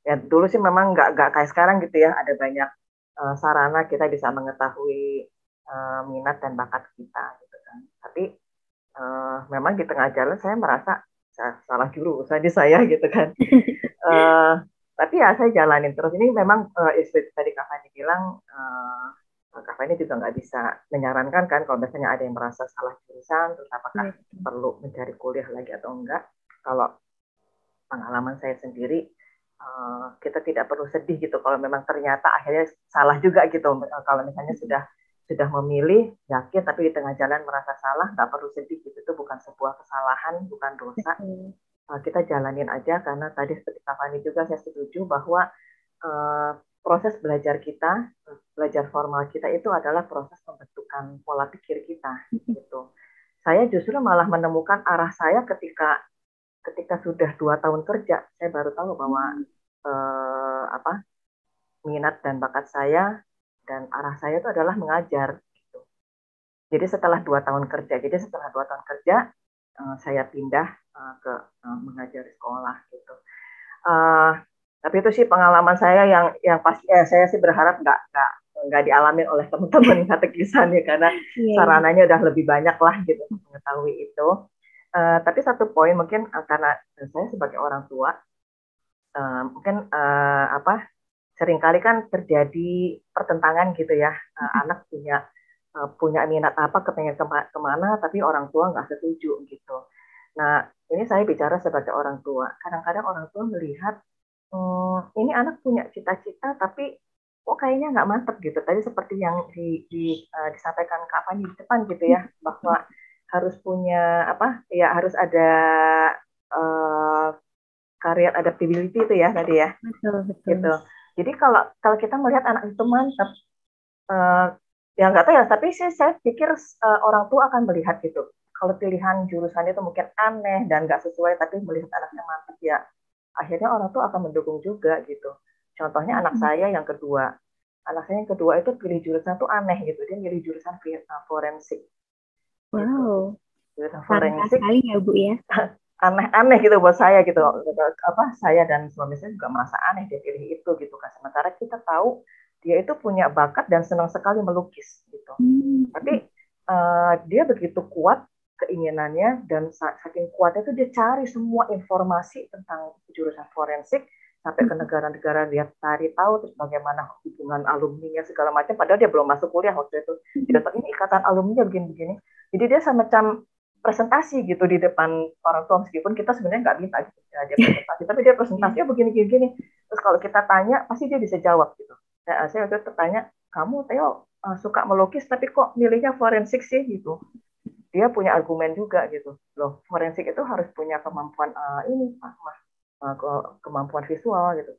Ya dulu sih memang nggak kayak sekarang gitu ya, ada banyak sarana kita bisa mengetahui minat dan bakat kita gitu kan. Tapi memang di tengah jalan saya merasa salah jurusan di saya gitu kan. Tapi ya saya jalanin terus. Ini memang seperti tadi Kak Fani bilang, Kak Fani juga nggak bisa menyarankan kan kalau misalnya ada yang merasa salah jurusan, terus apakah perlu mencari kuliah lagi atau enggak. Kalau pengalaman saya sendiri, kita tidak perlu sedih gitu kalau memang ternyata akhirnya salah juga gitu. Kalau misalnya sudah memilih, yakin, tapi di tengah jalan merasa salah, nggak perlu sedih gitu. Itu bukan sebuah kesalahan, bukan dosa. Kita jalanin aja, karena tadi seperti Kak Fani juga saya setuju bahwa proses belajar kita, belajar formal kita itu adalah proses pembentukan pola pikir kita gitu. Saya justru malah menemukan arah saya ketika sudah 2 tahun kerja, saya baru tahu bahwa minat dan bakat saya dan arah saya itu adalah mengajar gitu. Jadi setelah 2 tahun kerja, saya pindah ke mengajar di sekolah gitu. Tapi itu sih pengalaman saya yang pasti saya sih berharap nggak dialami oleh teman-teman katekisan ya, karena sarananya udah lebih banyak lah gitu mengetahui itu. Tapi satu poin mungkin karena saya sebagai orang tua, mungkin seringkali kan terjadi pertentangan gitu ya, anak punya minat apa, kepengen kemana, tapi orang tua nggak setuju gitu. Nah, ini saya bicara sebagai orang tua. Kadang-kadang orang tua melihat, ini anak punya cita-cita, tapi kok kayaknya nggak mantep gitu. Tadi seperti yang disampaikan Kak Fani di depan gitu ya, bahwa harus punya harus ada career adaptability itu ya tadi ya. Betul. Gitu. Jadi kalau kita melihat anak itu mantep, ya nggak tahu ya, tapi sih saya pikir orang tua akan melihat gitu. Kalau pilihan jurusan itu mungkin aneh dan nggak sesuai, tapi melihat anaknya mantap, ya akhirnya orang tua akan mendukung juga gitu. Contohnya anak saya yang kedua. Anak saya yang kedua itu pilih jurusan tuh aneh gitu. Dia pilih jurusan forensik. Wow. Gitu. Jurusan forensik sekali ya Bu ya. Aneh gitu buat saya gitu. Saya dan suami saya juga merasa aneh dia pilih itu gitu kan. Sementara kita tahu dia itu punya bakat dan senang sekali melukis gitu. Tapi dia begitu kuat keinginannya, dan saking kuatnya itu dia cari semua informasi tentang jurusan forensik sampai ke negara-negara, dia cari tahu terus bagaimana hubungan alumninya segala macam, padahal dia belum masuk kuliah waktu itu. Dia tahu ini ikatan alumninya begini-begini. Jadi dia semacam presentasi gitu di depan orang tua, meskipun kita sebenarnya nggak minta gitu ya, dia presentasi, tapi dia presentasinya begini-begini. Terus kalau kita tanya pasti dia bisa jawab gitu. Saya waktu itu tanya, kamu Theo suka melukis tapi kok milihnya forensik sih gitu. Dia punya argumen juga gitu. Loh, forensik itu harus punya kemampuan kemampuan visual gitu.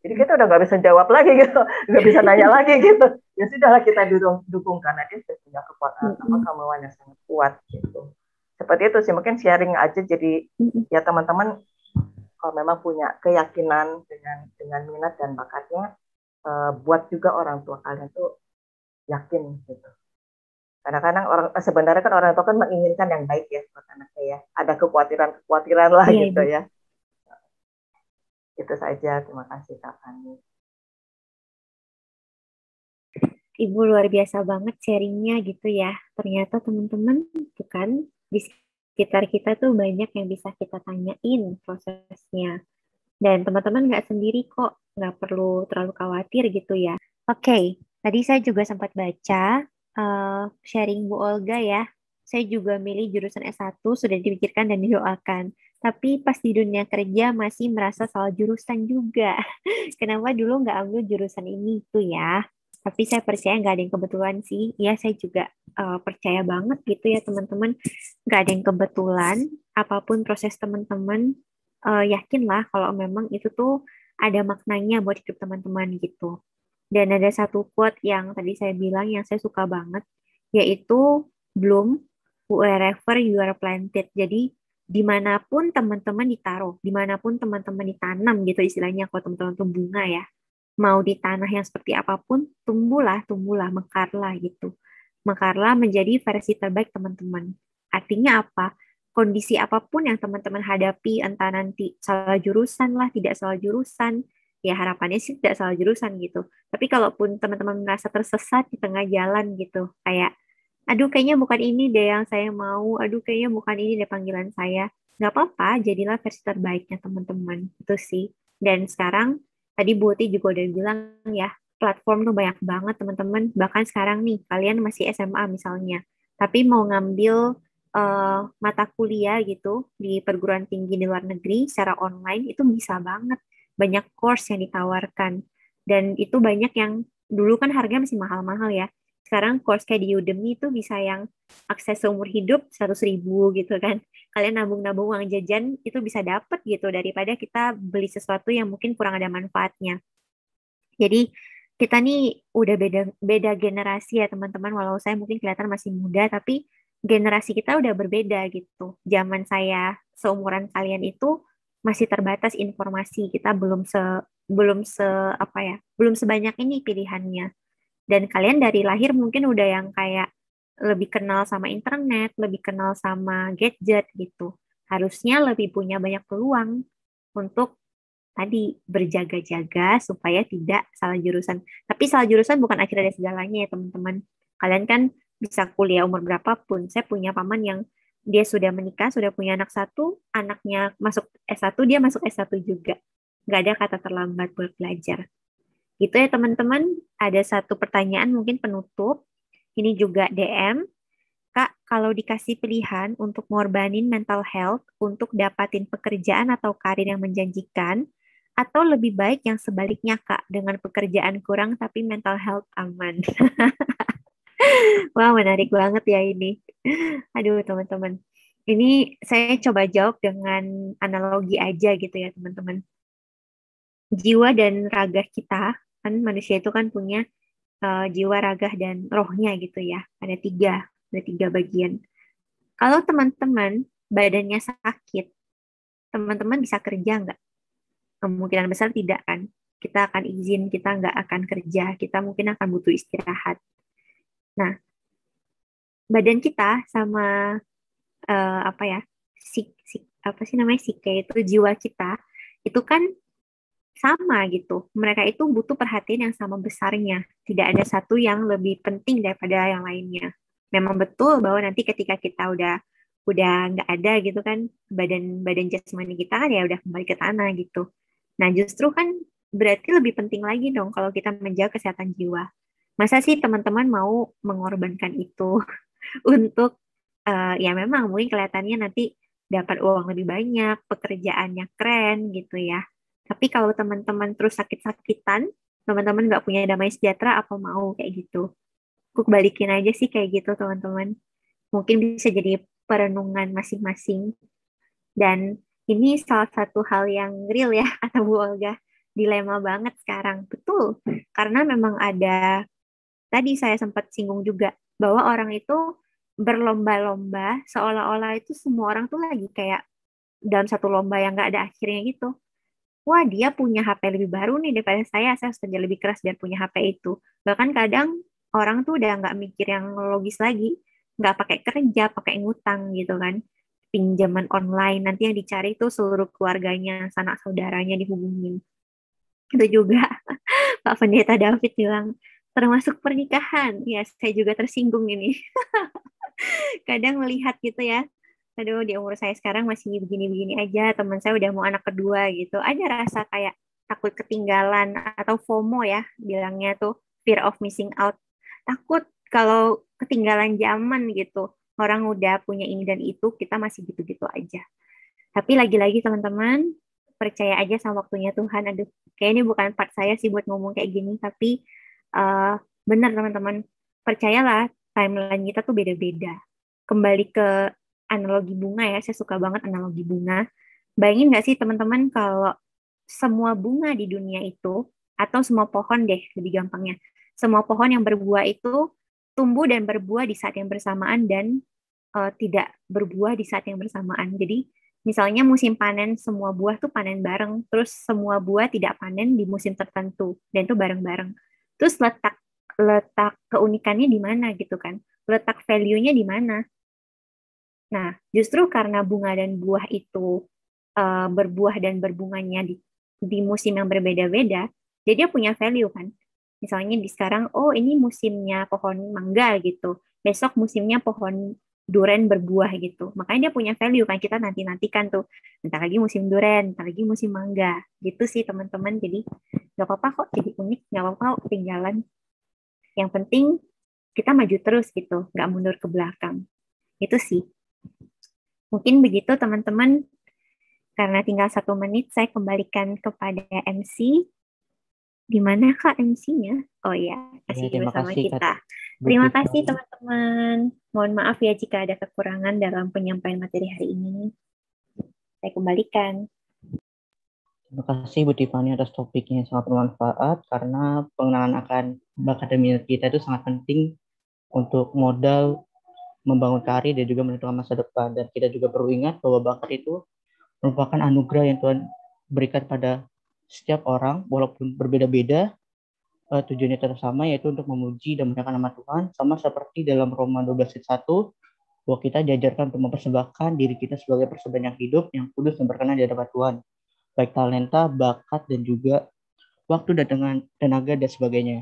Jadi kita udah nggak bisa jawab lagi gitu, nggak bisa nanya lagi gitu. Ya sudahlah, kita dukung karena dia punya kemampuan yang sangat kuat gitu. Seperti itu sih, mungkin sharing aja. Jadi ya teman-teman kalau memang punya keyakinan dengan minat dan bakatnya, buat juga orang tua kalian tuh yakin gitu. Kadang-kadang sebenarnya kan orang tua kan menginginkan yang baik ya buat anaknya ya. Ada kekhawatiran lah gitu ya. Itu saja. Terima kasih Kak Fani. Ibu luar biasa banget sharingnya gitu ya. Ternyata teman-teman bukan di sekitar kita tuh banyak yang bisa kita tanyain prosesnya. Dan teman-teman nggak sendiri kok, nggak perlu terlalu khawatir gitu ya. Oke, tadi saya juga sempat baca sharing Bu Olga ya. Saya juga milih jurusan S1, sudah dipikirkan dan didoakan. Tapi pas di dunia kerja masih merasa salah jurusan juga. Kenapa dulu nggak ambil jurusan ini tuh ya? Tapi saya percaya nggak ada yang kebetulan sih. Ya, saya juga percaya banget gitu ya teman-teman. Nggak ada yang kebetulan. Apapun proses teman-teman, yakinlah kalau memang itu tuh ada maknanya buat hidup teman-teman gitu. Dan ada satu quote yang tadi saya bilang yang saya suka banget, yaitu bloom wherever you are planted. Jadi dimanapun teman-teman ditaruh, dimanapun teman-teman ditanam gitu istilahnya, kalau teman-teman tuh bunga ya, mau di tanah yang seperti apapun, tumbuhlah, mekarlah gitu. Mekarlah menjadi versi terbaik teman-teman. Artinya apa? Kondisi apapun yang teman-teman hadapi, entah nanti salah jurusan lah, tidak salah jurusan, ya harapannya sih tidak salah jurusan gitu. Tapi kalaupun teman-teman merasa tersesat di tengah jalan gitu, kayak, aduh kayaknya bukan ini deh yang saya mau, aduh kayaknya bukan ini deh panggilan saya, nggak apa-apa, jadilah versi terbaiknya teman-teman, itu sih. Dan sekarang, tadi Bu Uti juga udah bilang ya, platform tuh banyak banget teman-teman, bahkan sekarang nih, kalian masih SMA misalnya, tapi mau ngambil mata kuliah gitu di perguruan tinggi di luar negeri secara online, itu bisa banget banyak course yang ditawarkan. Dan itu banyak yang dulu kan harganya masih mahal-mahal ya. Sekarang course kayak di Udemy itu bisa yang akses seumur hidup 100.000 gitu kan. Kalian nabung-nabung uang jajan itu bisa dapet gitu daripada kita beli sesuatu yang mungkin kurang ada manfaatnya. Jadi kita nih udah beda beda generasi ya teman-teman. Walau saya mungkin kelihatan masih muda, tapi generasi kita udah berbeda gitu. Zaman saya seumuran kalian itu masih terbatas informasi. Kita belum se apa ya, belum sebanyak ini pilihannya. Dan kalian dari lahir mungkin udah yang kayak lebih kenal sama internet, lebih kenal sama gadget gitu. Harusnya lebih punya banyak peluang untuk tadi berjaga-jaga supaya tidak salah jurusan. Tapi salah jurusan bukan akhir dari segalanya ya teman-teman. Kalian kan bisa kuliah umur berapapun. Saya punya paman yang dia sudah menikah, sudah punya anak satu, anaknya masuk S1, dia masuk S1 juga. Nggak ada kata terlambat buat belajar. Gitu ya teman-teman. Ada satu pertanyaan mungkin penutup. Ini juga DM. Kak, kalau dikasih pilihan untuk ngorbanin mental health untuk dapatin pekerjaan atau karir yang menjanjikan, atau lebih baik yang sebaliknya, Kak, dengan pekerjaan kurang tapi mental health aman. Wah, menarik banget ya ini. Aduh, teman-teman. Ini saya coba jawab dengan analogi aja gitu ya, teman-teman. Jiwa dan raga kita, kan manusia itu kan punya jiwa, raga, dan rohnya gitu ya. Ada tiga bagian. Kalau teman-teman badannya sakit, teman-teman bisa kerja nggak? Kemungkinan besar tidak kan. Kita akan izin, kita nggak akan kerja, kita mungkin akan butuh istirahat. Nah, badan kita sama apa ya, apa sih namanya, psike itu, jiwa kita, itu kan sama gitu. Mereka itu butuh perhatian yang sama besarnya. Tidak ada satu yang lebih penting daripada yang lainnya. Memang betul bahwa nanti ketika kita udah nggak ada gitu kan, badan jasmani kita kan ya udah kembali ke tanah gitu. Nah, justru kan berarti lebih penting lagi dong kalau kita menjaga kesehatan jiwa. Masa sih teman-teman mau mengorbankan itu untuk ya memang mungkin kelihatannya nanti dapat uang lebih banyak, pekerjaannya keren gitu ya. Tapi kalau teman-teman terus sakit-sakitan, teman-teman nggak punya damai sejahtera, apa mau kayak gitu? Aku balikin aja sih kayak gitu teman-teman. Mungkin bisa jadi perenungan masing-masing. Dan ini salah satu hal yang real ya, kata Bu Olga. Dilema banget sekarang. Betul, karena memang ada, tadi saya sempat singgung juga, bahwa orang itu berlomba-lomba, seolah-olah itu semua orang tuh lagi kayak dalam satu lomba yang nggak ada akhirnya gitu. Wah, dia punya HP lebih baru nih daripada saya harus kerja lebih keras biar punya HP itu. Bahkan kadang orang tuh udah nggak mikir yang logis lagi, nggak pakai kerja, pakai ngutang gitu kan. Pinjaman online, nanti yang dicari tuh seluruh keluarganya, sanak saudaranya dihubungin. Itu juga Pak Pendeta David bilang, termasuk pernikahan. Ya, saya juga tersinggung ini. Kadang melihat gitu ya, aduh di umur saya sekarang masih begini-begini aja, teman saya udah mau anak kedua gitu. Ada rasa kayak takut ketinggalan atau FOMO ya, bilangnya tuh fear of missing out. Takut kalau ketinggalan zaman gitu. Orang udah punya ini dan itu, kita masih gitu-gitu aja. Tapi lagi-lagi teman-teman, percaya aja sama waktunya Tuhan. Aduh, kayak ini bukan part saya sih buat ngomong kayak gini, tapi benar teman-teman, percayalah timeline kita tuh beda-beda. Kembali ke analogi bunga ya, saya suka banget analogi bunga. Bayangin nggak sih teman-teman kalau semua bunga di dunia itu, atau semua pohon deh lebih gampangnya, semua pohon yang berbuah itu tumbuh dan berbuah di saat yang bersamaan dan tidak berbuah di saat yang bersamaan. Jadi misalnya musim panen semua buah tuh panen bareng, terus semua buah tidak panen di musim tertentu dan itu bareng-bareng. Terus letak keunikannya di mana gitu kan? Letak value-nya di mana? Nah, justru karena bunga dan buah itu berbuah dan berbunganya di musim yang berbeda-beda, jadi dia punya value kan. Misalnya di sekarang, oh ini musimnya pohon mangga gitu, besok musimnya pohon duren berbuah gitu. Makanya dia punya value kan, kita nanti-nantikan tuh. Bentar lagi musim duren, bentar lagi musim mangga. Gitu sih teman-teman. Jadi nggak apa-apa kok jadi unik, nggak apa-apa kok ketinggalan. Yang penting kita maju terus gitu, nggak mundur ke belakang. Itu sih. Mungkin begitu teman-teman. Karena tinggal 1 menit, saya kembalikan kepada MC. Di mana Kak MC-nya? Oh ya, masih terima bersama kasih, kita. Bu Terima Tiffany. kasih teman-teman. Mohon maaf ya jika ada kekurangan dalam penyampaian materi hari ini. Saya kembalikan. Terima kasih Bu Tiffany atas topiknya yang sangat bermanfaat karena pengenalan akan bakat dan minat kita itu sangat penting untuk modal membangun karir dan juga menentukan masa depan. Dan kita juga perlu ingat bahwa bakat itu merupakan anugerah yang Tuhan berikan pada setiap orang walaupun berbeda-beda, tujuannya tetap sama, yaitu untuk memuji dan memuliakan nama Tuhan, sama seperti dalam Roma 12:1 bahwa kita diajarkan untuk mempersembahkan diri kita sebagai persembahan yang hidup, yang kudus dan berkenan di hadapan Tuhan, baik talenta, bakat, dan juga waktu dan dengan tenaga dan sebagainya.